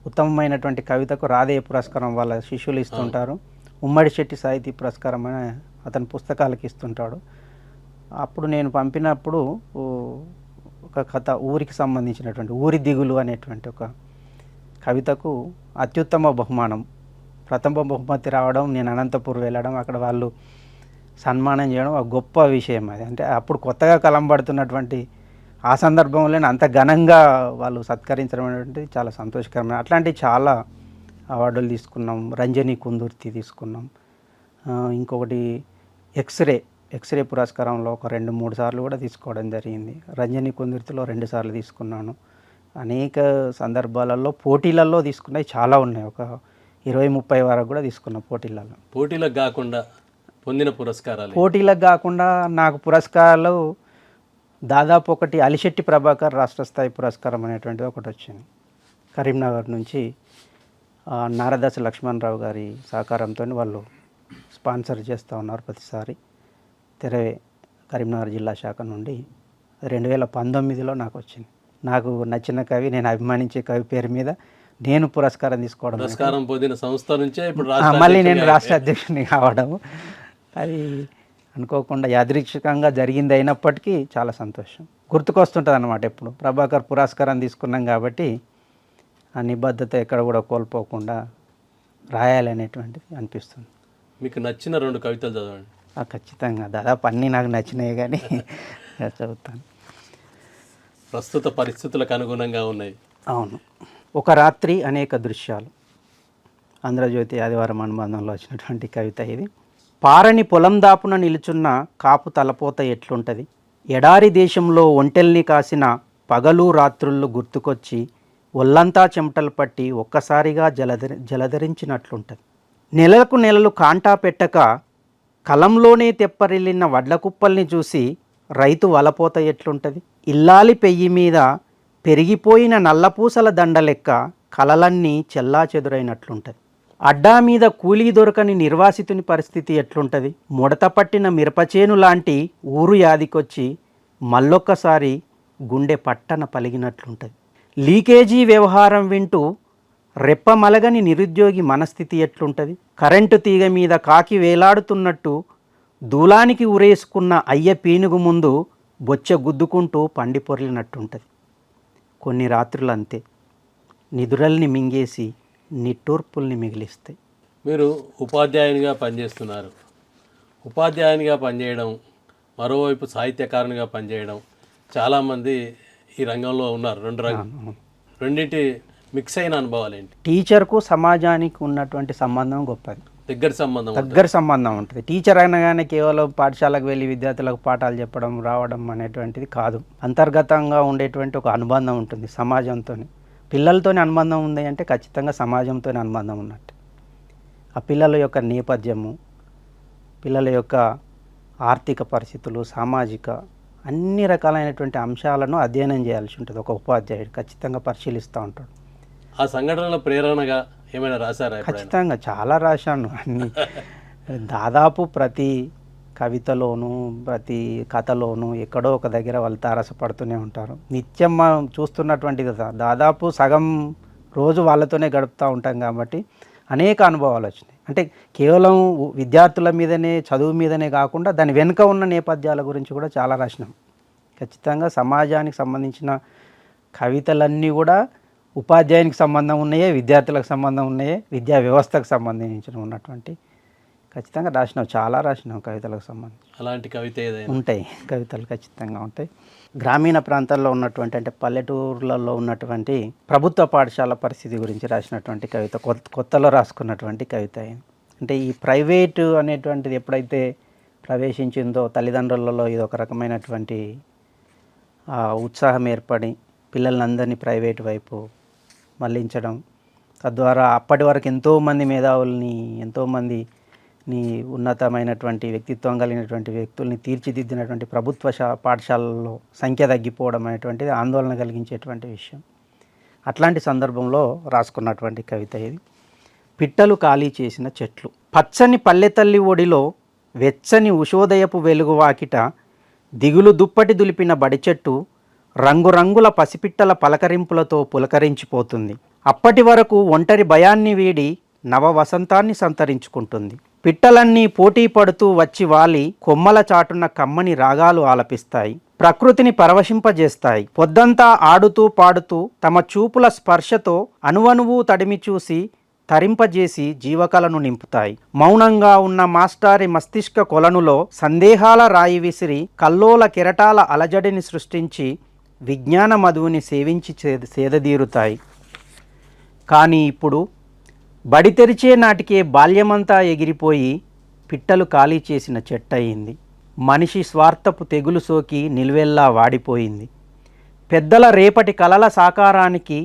ఉత్తమమైనటువంటి కవితకు రాధేయ పురస్కారం వాళ్ళ శిష్యులు ఇస్తుంటారు. ఉమ్మడి శెట్టి సాహితీ పురస్కారం అని అతని పుస్తకాలకి ఇస్తుంటాడు. అప్పుడు నేను పంపినప్పుడు ఒక కథ, ఊరికి సంబంధించినటువంటి ఊరి దిగులు అనేటువంటి ఒక కవితకు అత్యుత్తమ బహుమానం, ప్రథమ బహుమతి రావడం, నేను అనంతపూర్ వెళ్ళడం, అక్కడ వాళ్ళు సన్మానం చేయడం ఒక గొప్ప విషయం. అది అంటే అప్పుడు కొత్తగా కలంబడుతున్నటువంటి ఆ సందర్భంలో అంత ఘనంగా వాళ్ళు సత్కరించడం అనేటువంటిది చాలా సంతోషకరమైన. అట్లాంటి చాలా అవార్డులు తీసుకున్నాం. రంజని కుందుర్తి తీసుకున్నాం. ఇంకొకటి ఎక్స్రే పురస్కారంలో ఒక 2-3 సార్లు కూడా తీసుకోవడం జరిగింది. రంజని కుందుర్తిలో 2 సార్లు తీసుకున్నాను. అనేక సందర్భాలలో పోటీలలో తీసుకున్నవి చాలా ఉన్నాయి. ఒక 20-30 వరకు కూడా తీసుకున్న పోటీలలో. పోటీలకు కాకుండా పొందిన పురస్కారాలు? పోటీలకు కాకుండా నాకు పురస్కారాలు దాదాపు ఒకటి అలిశెట్టి ప్రభాకర్ రాష్ట్ర స్థాయి పురస్కారం అనేటువంటిది ఒకటి వచ్చింది. కరీంనగర్ నుంచి నారదాస లక్ష్మణరావు గారి సహకారంతో వాళ్ళు స్పాన్సర్ చేస్తూ ఉన్నారు ప్రతిసారి. తెరవే కరీంనగర్ జిల్లా శాఖ నుండి 2019లో నాకు వచ్చింది. నాకు నచ్చిన కవి, నేను అభిమానించే కవి పేరు మీద నేను పురస్కారం తీసుకోవడం, పురస్కారం పొందిన సంస్థ నుంచే ఇప్పుడు మళ్ళీ నేను రాష్ట్ర అధ్యక్షుడిని కావడం, అది అనుకోకుండా యాదృచ్ఛికంగా జరిగింది అయినప్పటికీ చాలా సంతోషం. గుర్తుకొస్తుంటుంది అన్నమాట ఎప్పుడు. ప్రభాకర్ పురస్కారం తీసుకున్నాం కాబట్టి ఆ నిబద్ధత ఎక్కడ కూడా కోల్పోకుండా రాయాలనేటువంటిది అనిపిస్తుంది. మీకు నచ్చిన 2 కవితలు చదవండి. ఖచ్చితంగా దాదాపు అన్నీ నాకు నచ్చినాయి కానీ చదువుతాను. ప్రస్తుత పరిస్థితులకు అనుగుణంగా ఉన్నాయి. అవును. ఒక రాత్రి అనేక దృశ్యాలు, ఆంధ్రజ్యోతి ఆదివారం అనుబంధంలో వచ్చినటువంటి కవిత ఇది. పారని పొలం దాపున నిలుచున్న కాపు తలపోత ఎట్లుంటుంది, ఎడారి దేశంలో ఒంటెల్ని కాసిన పగలు రాత్రుళ్ళు గుర్తుకొచ్చి ఒళ్ళంతా చెమటలు పట్టి ఒక్కసారిగా జలధరించినట్లుంటుంది. నెలకు నెలలు కాంటా పెట్టక కలంలోనే తెప్పరిల్లిన వడ్ల కుప్పల్ని చూసి రైతు వలపోత ఎట్లుంటుంది, ఇల్లాలి పెయ్యి మీద పెరిగిపోయిన నల్లపూసల దండలెక్క కలలన్నీ చెల్లా చెదురైనట్లుంటుంది. అడ్డా మీద కూలీ దొరకని నిర్వాసితుని పరిస్థితి ఎట్లుంటుంది, ముడత పట్టిన మిరపచేను లాంటి ఊరు యాదికొచ్చి మళ్ళొక్కసారి గుండె పట్టన పలిగినట్లుంటుంది. లీకేజీ వ్యవహారం వింటూ రెప్పమలగని నిరుద్యోగి మనస్థితి ఎట్లుంటుంది, కరెంటు తీగ మీద కాకి వేలాడుతున్నట్టు దూలానికి ఉరేసుకున్న అయ్య పీనుగు ముందు బొచ్చ గుద్దుకుంటూ పండిపొర్లినట్టుంటుంది. కొన్ని రాత్రులు అంతే, నిదురల్ని మింగేసి నిట్టూర్పుల్ని మిగిలిస్తాయి. మీరు ఉపాధ్యాయునిగా పనిచేస్తున్నారు. ఉపాధ్యాయునిగా పనిచేయడం, మరోవైపు సాహిత్యకారునిగా పనిచేయడం, చాలామంది ఈ రంగంలో ఉన్నారు. రెండింటి మిక్స్ అయిన అనుభవాలు ఏంటి? టీచర్కు సమాజానికి ఉన్నటువంటి సంబంధం గొప్పది. దగ్గర సంబంధం ఉంటుంది. టీచర్ అనగానే కేవలం పాఠశాలకు వెళ్ళి విద్యార్థులకు పాఠాలు చెప్పడం రావడం అనేటువంటిది కాదు. అంతర్గతంగా ఉండేటువంటి ఒక అనుబంధం ఉంటుంది సమాజంతో. పిల్లలతోనే అనుబంధం ఉంది అంటే ఖచ్చితంగా సమాజంతో అనుబంధం ఉన్నట్టు. ఆ పిల్లల యొక్క నేపథ్యము, పిల్లల యొక్క ఆర్థిక పరిస్థితులు, సామాజిక అన్ని రకాలైనటువంటి అంశాలను అధ్యయనం చేయాల్సి ఉంటుంది. ఒక ఉపాధ్యాయుడు ఖచ్చితంగా పరిశీలిస్తూ ఉంటాడు. ఆ సంఘటనల ప్రేరణగా ఏమైనా రాశారా? ఖచ్చితంగా చాలా రాశాను. అన్ని దాదాపు ప్రతి కవితలోనూ ప్రతి కథలోనూ ఎక్కడో ఒక దగ్గర వాళ్ళు తారసపడుతూనే ఉంటారు. నిత్యం మనం చూస్తున్నటువంటి దాదాపు సగం రోజు వాళ్ళతోనే గడుపుతూ ఉంటాం కాబట్టి అనేక అనుభవాలు వచ్చినాయి. అంటే కేవలం విద్యార్థుల మీదనే, చదువు మీదనే కాకుండా దాని వెనుక ఉన్న నేపథ్యాల గురించి కూడా చాలా రాసినాం. ఖచ్చితంగా సమాజానికి సంబంధించిన కవితలన్నీ కూడా ఉపాధ్యాయునికి సంబంధం ఉన్నాయే, విద్యార్థులకు సంబంధం ఉన్నాయే, విద్యా వ్యవస్థకు సంబంధించిన ఉన్నటువంటి ఖచ్చితంగా రాసినాం. చాలా రాసినాం కవితలకు సంబంధించి. అలాంటి కవిత ఏదైనా ఉంటాయి, కవితలు ఖచ్చితంగా ఉంటాయి. గ్రామీణ ప్రాంతాల్లో ఉన్నటువంటి, అంటే పల్లెటూర్లలో ఉన్నటువంటి ప్రభుత్వ పాఠశాల పరిస్థితి గురించి రాసినటువంటి కవిత, కొత్తలో రాసుకున్నటువంటి కవిత. అంటే ఈ ప్రైవేటు అనేటువంటిది ఎప్పుడైతే ప్రవేశించిందో తల్లిదండ్రులలో ఇది ఒక రకమైనటువంటి ఉత్సాహం ఏర్పడి పిల్లలందరినీ ప్రైవేటు వైపు మళ్లించడం, తద్వారా అప్పటి వరకు ఎంతోమంది మేధావుల్ని, ఎంతోమంది ఉన్నతమైనటువంటి వ్యక్తిత్వం కలిగినటువంటి వ్యక్తుల్ని తీర్చిదిద్దినటువంటి ప్రభుత్వ పాఠశాలల్లో సంఖ్య తగ్గిపోవడం అనేటువంటిది ఆందోళన కలిగించేటువంటి విషయం. అట్లాంటి సందర్భంలో రాసుకున్నటువంటి కవిత ఇది. పిట్టలు ఖాళీ చేసిన చెట్లు. పచ్చని పల్లెతల్లి ఒడిలో వెచ్చని ఉషోదయపు వెలుగు వాకిట దిగులు దుప్పటి దులిపిన బడిచెట్టు రంగురంగుల పసిపిట్టల పలకరింపులతో పులకరించిపోతుంది. అప్పటి వరకు ఒంటరి భయాన్ని వీడి నవ వసంతాన్ని సంతరించుకుంటుంది. పిట్టలన్నీ పోటీ పడుతూ వచ్చి వాలి కొమ్మల చాటున కమ్మని రాగాలు ఆలపిస్తాయి, ప్రకృతిని పరవశింపజేస్తాయి. పొద్దంతా ఆడుతూ పాడుతూ తమ చూపుల స్పర్శతో అణువణువు తడిమి చూసి తరింపజేసి జీవకలను నింపుతాయి. మౌనంగా ఉన్న మాస్టారి మస్తిష్క కొలనులో సందేహాల రాయి విసిరి కల్లోల కెరటాల అలజడిని సృష్టించి విజ్ఞాన మధువుని సేవించి సేదదీరుతాయి. కానీ ఇప్పుడు బడి తెరిచే నాటికే బాల్యమంతా ఎగిరిపోయి పిట్టలు ఖాళీ చేసిన చెట్టయింది. మనిషి స్వార్థపు తెగులు సోకి నిలువెల్లా వాడిపోయింది. పెద్దల రేపటి కలల సాకారానికి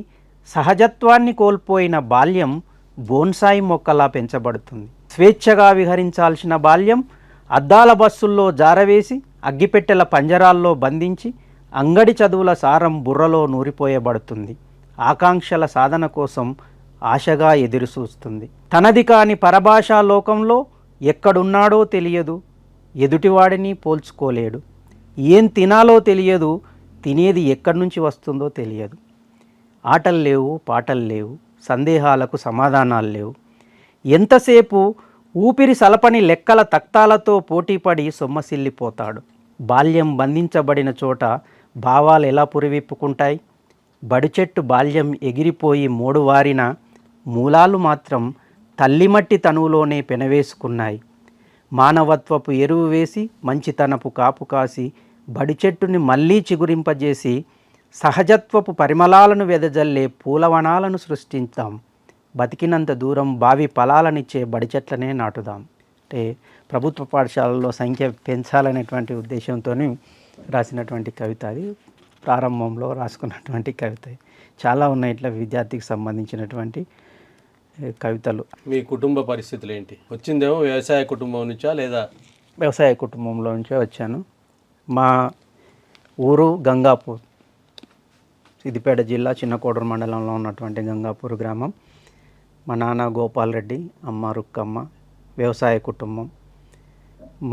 సహజత్వాన్ని కోల్పోయిన బాల్యం బోన్సాయి మొక్కలా పెంచబడుతుంది. స్వేచ్ఛగా విహరించాల్సిన బాల్యం అద్దాల బస్సుల్లో జారవేసి అగ్గిపెట్టెల పంజరాల్లో బంధించి అంగడి చదువుల సారం బుర్రలో నూరిపోయబడుతుంది. ఆకాంక్షల సాధన కోసం ఆశగా ఎదురుచూస్తుంది. తనది కాని పరభాషా లోకంలో ఎక్కడున్నాడో తెలియదు, ఎదుటివాడిని పోల్చుకోలేడు. ఏం తినాలో తెలియదు, తినేది ఎక్కడి నుంచి వస్తుందో తెలియదు. ఆటలు లేవు, పాటలు లేవు, సందేహాలకు సమాధానాలు లేవు. ఎంతసేపు ఊపిరి సలపని లెక్కల తక్తాలతో పోటీపడి సొమ్మసిల్లిపోతాడు. బాల్యం బంధించబడిన చోట భావాలు ఎలా పురివిప్పుకుంటాయి? బడిచెట్టు బాల్యం ఎగిరిపోయి మోడువారిన మూలాలు మాత్రం తల్లిమట్టి తనువులోనే పెనవేసుకున్నాయి. మానవత్వపు ఎరువు వేసి మంచితనపు కాపు కాసి బడిచెట్టుని మళ్ళీ చిగురింపజేసి సహజత్వపు పరిమళాలను వెదజల్లే పూలవనాలను సృష్టించాం. బతికినంత దూరం భావి ఫలాలనిచ్చే బడిచెట్లనే నాటుదాం. అంటే ప్రభుత్వ పాఠశాలల్లో సంఖ్య పెంచాలనేటువంటి ఉద్దేశంతో రాసినటువంటి కవిత. అది ప్రారంభంలో రాసుకున్నటువంటి కవిత. చాలా ఉన్నాయి ఇట్లా విద్యార్థికి సంబంధించినటువంటి కవితలు. మీ కుటుంబ పరిస్థితులు ఏంటి? వచ్చిందేమో వ్యవసాయ కుటుంబం నుంచా లేదా? వ్యవసాయ కుటుంబంలో నుంచే వచ్చాను. మా ఊరు గంగాపూర్, సిద్దిపేట జిల్లా చిన్నకోడూరు మండలంలో ఉన్నటువంటి గంగాపూర్ గ్రామం. మా నాన్న గోపాల్ రెడ్డి, అమ్మ రుక్కమ్మ. వ్యవసాయ కుటుంబం.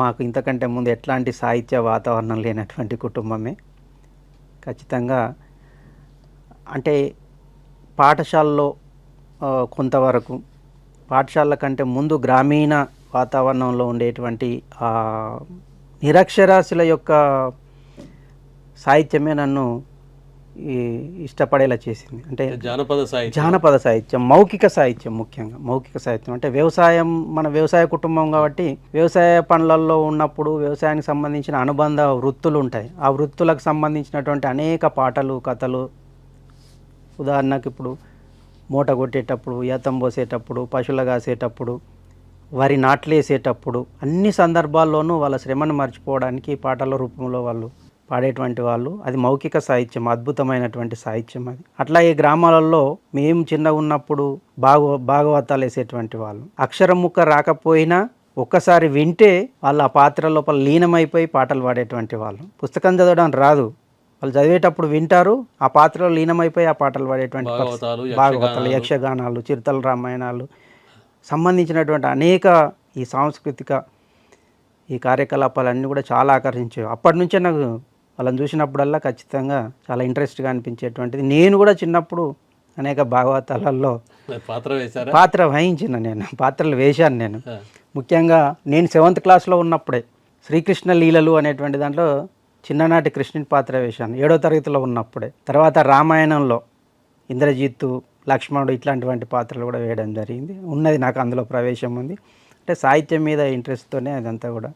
మాకు ఇంతకంటే ముందు ఎట్లాంటి సాహిత్య వాతావరణం లేనటువంటి కుటుంబమే. ఖచ్చితంగా అంటే పాఠశాలలో కొంతవరకు, పాఠశాల కంటే ముందు గ్రామీణ వాతావరణంలో ఉండేటువంటి నిరక్షరాస్యుల యొక్క సాహిత్యమే నన్ను ఇష్టపడేలా చేసింది. అంటే జానపద సాహిత్యం, మౌఖిక సాహిత్యం, ముఖ్యంగా మౌఖిక సాహిత్యం. అంటే వ్యవసాయం, మన వ్యవసాయ కుటుంబం కాబట్టి వ్యవసాయ పనులలో ఉన్నప్పుడు వ్యవసాయానికి సంబంధించిన అనుబంధ వృత్తులు ఉంటాయి. ఆ వృత్తులకు సంబంధించినటువంటి అనేక పాటలు, కథలు. ఉదాహరణకు ఇప్పుడు మూట కొట్టేటప్పుడు, ఏతం పోసేటప్పుడు, పశువులు కాసేటప్పుడు, వరి నాట్లేసేటప్పుడు అన్ని సందర్భాల్లోనూ వాళ్ళ శ్రమను మర్చిపోవడానికి పాటల రూపంలో వాళ్ళు పాడేటువంటి వాళ్ళు. అది మౌఖిక సాహిత్యం, అద్భుతమైనటువంటి సాహిత్యం అది. అట్లా ఈ గ్రామాలలో మేము చిన్నగా ఉన్నప్పుడు భాగవతాలు వేసేటువంటి వాళ్ళు. అక్షరం ముక్క రాకపోయినా ఒక్కసారి వింటే వాళ్ళు ఆ పాత్ర లోపల లీనమైపోయి పాటలు పాడేటువంటి వాళ్ళు. పుస్తకం చదవడం రాదు, వాళ్ళు చదివేటప్పుడు వింటారు, ఆ పాత్రలో లీనమైపోయి ఆ పాటలు పాడేటువంటి భాగవతాలు, యక్షగానాలు, చిరుతల రామాయణాలు సంబంధించినటువంటి అనేక ఈ సాంస్కృతిక ఈ కార్యకలాపాలన్నీ కూడా చాలా ఆకర్షించేవి. అప్పటి నుంచే నాకు వాళ్ళని చూసినప్పుడల్లా ఖచ్చితంగా చాలా ఇంట్రెస్ట్గా అనిపించేటువంటిది. నేను కూడా చిన్నప్పుడు అనేక భాగవతాలలో పాత్ర వహించిన, నేను పాత్రలు వేశాను. నేను ముఖ్యంగా నేను 7th క్లాస్లో ఉన్నప్పుడే శ్రీకృష్ణ లీలలు అనేటువంటి దాంట్లో చిన్ననాటి కృష్ణుని పాత్ర వేశాను, 7వ తరగతిలో ఉన్నప్పుడే. తర్వాత రామాయణంలో ఇంద్రజిత్తు, లక్ష్మణుడు ఇట్లాంటివంటి పాత్రలు కూడా వేయడం జరిగింది. ఉన్నది నాకు అందులో ప్రవేశం ఉంది. అంటే సాహిత్యం మీద ఇంట్రెస్ట్తోనే అదంతా కూడా.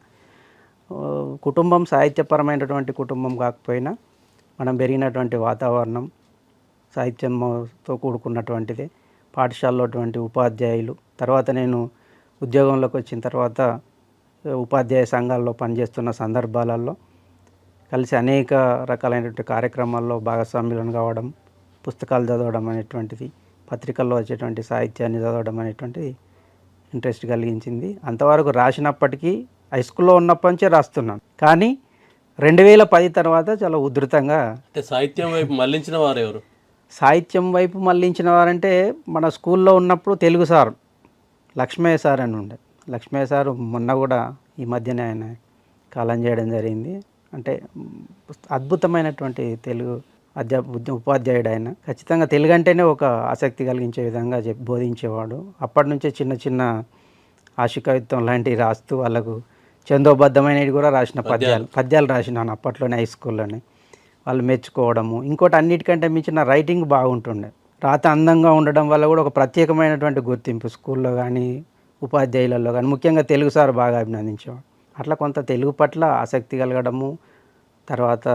కుటుంబం సాహిత్యపరమైనటువంటి కుటుంబం కాకపోయినా మనం పెరిగినటువంటి వాతావరణం సాహిత్యంతో కూడుకున్నటువంటిది. పాఠశాలలో అటువంటి ఉపాధ్యాయులు, తర్వాత నేను ఉద్యోగంలోకి వచ్చిన తర్వాత ఉపాధ్యాయ సంఘాల్లో పనిచేస్తున్న సందర్భాలలో కలిసి అనేక రకాలైనటువంటి కార్యక్రమాల్లో భాగస్వామ్యులను కావడం, పుస్తకాలు చదవడం అనేటువంటిది, పత్రికల్లో వచ్చేటువంటి సాహిత్యాన్ని చదవడం అనేటువంటిది ఇంట్రెస్ట్ కలిగించింది. అంతవరకు రాసినప్పటికీ హై స్కూల్లో ఉన్నప్పటి నుంచే రాస్తున్నాను. కానీ 2010 తర్వాత చాలా ఉధృతంగా సాహిత్యం వైపు మళ్ళించిన వారు ఎవరు? సాహిత్యం వైపు మళ్ళించిన వారంటే మన స్కూల్లో ఉన్నప్పుడు తెలుగు సార్ లక్ష్మయ్య సార్ అని ఉండే. లక్ష్మయ్య సారు మొన్న కూడా ఈ మధ్యనే ఆయన కాలం చేయడం జరిగింది. అంటే అద్భుతమైనటువంటి తెలుగు ఉపాధ్యాయుడు ఆయన. ఖచ్చితంగా తెలుగు అంటేనే ఒక ఆసక్తి కలిగించే విధంగా బోధించేవాడు. అప్పటి నుంచే చిన్న చిన్న ఆశికవిత్వం లాంటివి రాస్తూ వాళ్ళకు చందోబద్ధమైనవి కూడా రాసిన పద్యాలు రాసినాను అప్పట్లోనే హై స్కూల్లోనే. వాళ్ళు మెచ్చుకోవడము. ఇంకోటి అన్నిటికంటే మించిన రైటింగ్ బాగుంటుండే. రాత అందంగా ఉండడం వల్ల కూడా ఒక ప్రత్యేకమైనటువంటి గుర్తింపు స్కూల్లో కానీ ఉపాధ్యాయులలో కానీ ముఖ్యంగా తెలుగు సార్ బాగా అభినందించేవాడు. అట్లా కొంత తెలుగు పట్ల ఆసక్తి కలగడము, తర్వాత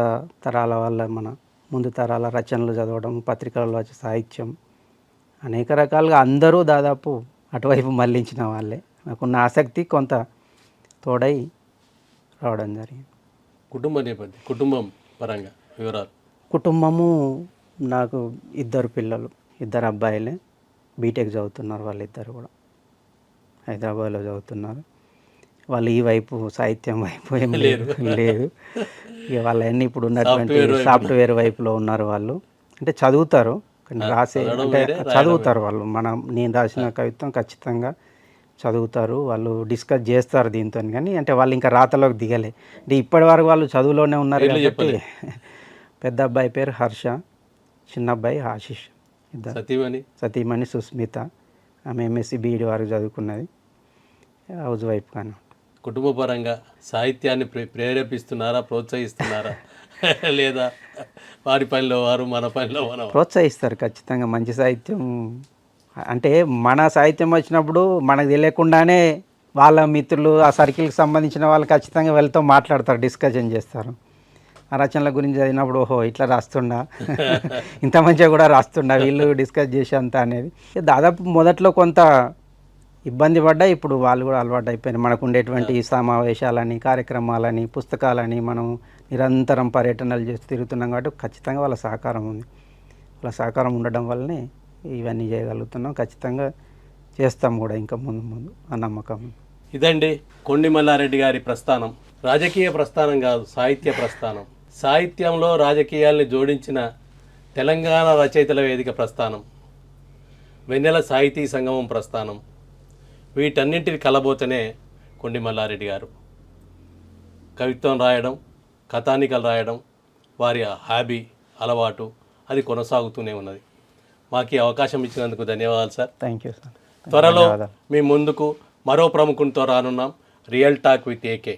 తరాల వల్ల మన ముందు తరాల రచనలు చదవడం, పత్రికలలో వచ్చే సాహిత్యం, అనేక రకాలుగా అందరూ దాదాపు అటువైపు మళ్ళించిన వాళ్ళే. నాకున్న ఆసక్తి కొంత తోడై రావడం జరిగింది. కుటుంబ నేపథ్యం, కుటుంబం పరంగా వివరాలు. కుటుంబము నాకు 2 పిల్లలు, 2 అబ్బాయిలే. బీటెక్ చదువుతున్నారు వాళ్ళిద్దరు కూడా, హైదరాబాద్లో చదువుతున్నారు. వాళ్ళు ఈ వైపు సాహిత్యం వైపు ఏం లేదు. ఇక వాళ్ళన్నీ ఇప్పుడు ఉన్నటువంటి సాఫ్ట్వేర్ వైపులో ఉన్నారు వాళ్ళు. అంటే చదువుతారు, కానీ రాసే అంటే చదువుతారు వాళ్ళు. నేను రాసిన కవిత్వం ఖచ్చితంగా చదువుతారు, వాళ్ళు డిస్కస్ చేస్తారు దీంతో. కానీ అంటే వాళ్ళు ఇంకా రాతలోకి దిగలే. అంటే ఇప్పటి వరకు వాళ్ళు చదువులోనే ఉన్నారు కాబట్టి. పెద్ద అబ్బాయి పేరు హర్ష, చిన్న అబ్బాయి ఆశిష్. సతీమణి సుస్మిత, ఆమె ఎంఎస్సి బీఈడి వరకు చదువుకున్నది, హౌస్ వైఫ్ కానీ. కుటుంబ పరంగా సాహిత్యాన్ని ప్రేరేపిస్తున్నారా, ప్రోత్సహిస్తున్నారా లేదా వారి పనిలో వారు మన పనిలో మనం? ప్రోత్సహిస్తారు ఖచ్చితంగా. మంచి సాహిత్యం అంటే మన సాహిత్యం వచ్చినప్పుడు మనకు తెలియకుండానే వాళ్ళ మిత్రులు, ఆ సర్కిల్కి సంబంధించిన వాళ్ళు ఖచ్చితంగా వీళ్ళతో మాట్లాడతారు, డిస్కషన్ చేస్తారు. ఆ రచనల గురించి చదివినప్పుడు ఓహో ఇట్లా రాస్తుండా, ఇంత మంచిగా కూడా రాస్తుండా వీళ్ళు డిస్కస్ చేసే అంత అనేది. దాదాపు మొదట్లో కొంత ఇబ్బంది పడ్డా ఇప్పుడు వాళ్ళు కూడా అలవాటు అయిపోయినారు. మనకు ఉండేటువంటి సమావేశాలని, కార్యక్రమాలని, పుస్తకాలని మనం నిరంతరం పర్యటనలు చేసి తిరుగుతున్నాం కాబట్టి ఖచ్చితంగా వాళ్ళ సహకారం ఉంది. వాళ్ళ సహకారం ఉండడం వల్లనే ఇవన్నీ చేయగలుగుతున్నాం. ఖచ్చితంగా చేస్తాం కూడా ఇంకా ముందు ఆ నమ్మకం. ఇదండి కొండి మల్లారెడ్డి గారి ప్రస్థానం. రాజకీయ ప్రస్థానం కాదు, సాహిత్య ప్రస్థానం. సాహిత్యంలో రాజకీయాల్ని జోడించిన తెలంగాణ రచయితల వేదిక ప్రస్థానం, వెన్నెల సాహితీ సంగమం ప్రస్థానం. వీటన్నింటిని కలబోతేనే కొండి మల్లారెడ్డి గారు. కవిత్వం రాయడం, కథానికలు రాయడం వారి హాబీ, అలవాటు, అది కొనసాగుతూనే ఉన్నది. మాకు ఈ అవకాశం ఇచ్చినందుకు ధన్యవాదాలు సార్. Thank you sir. త్వరలో మీ ముందుకు మరో ప్రముఖునితో రానున్నాం. Real talk with AK.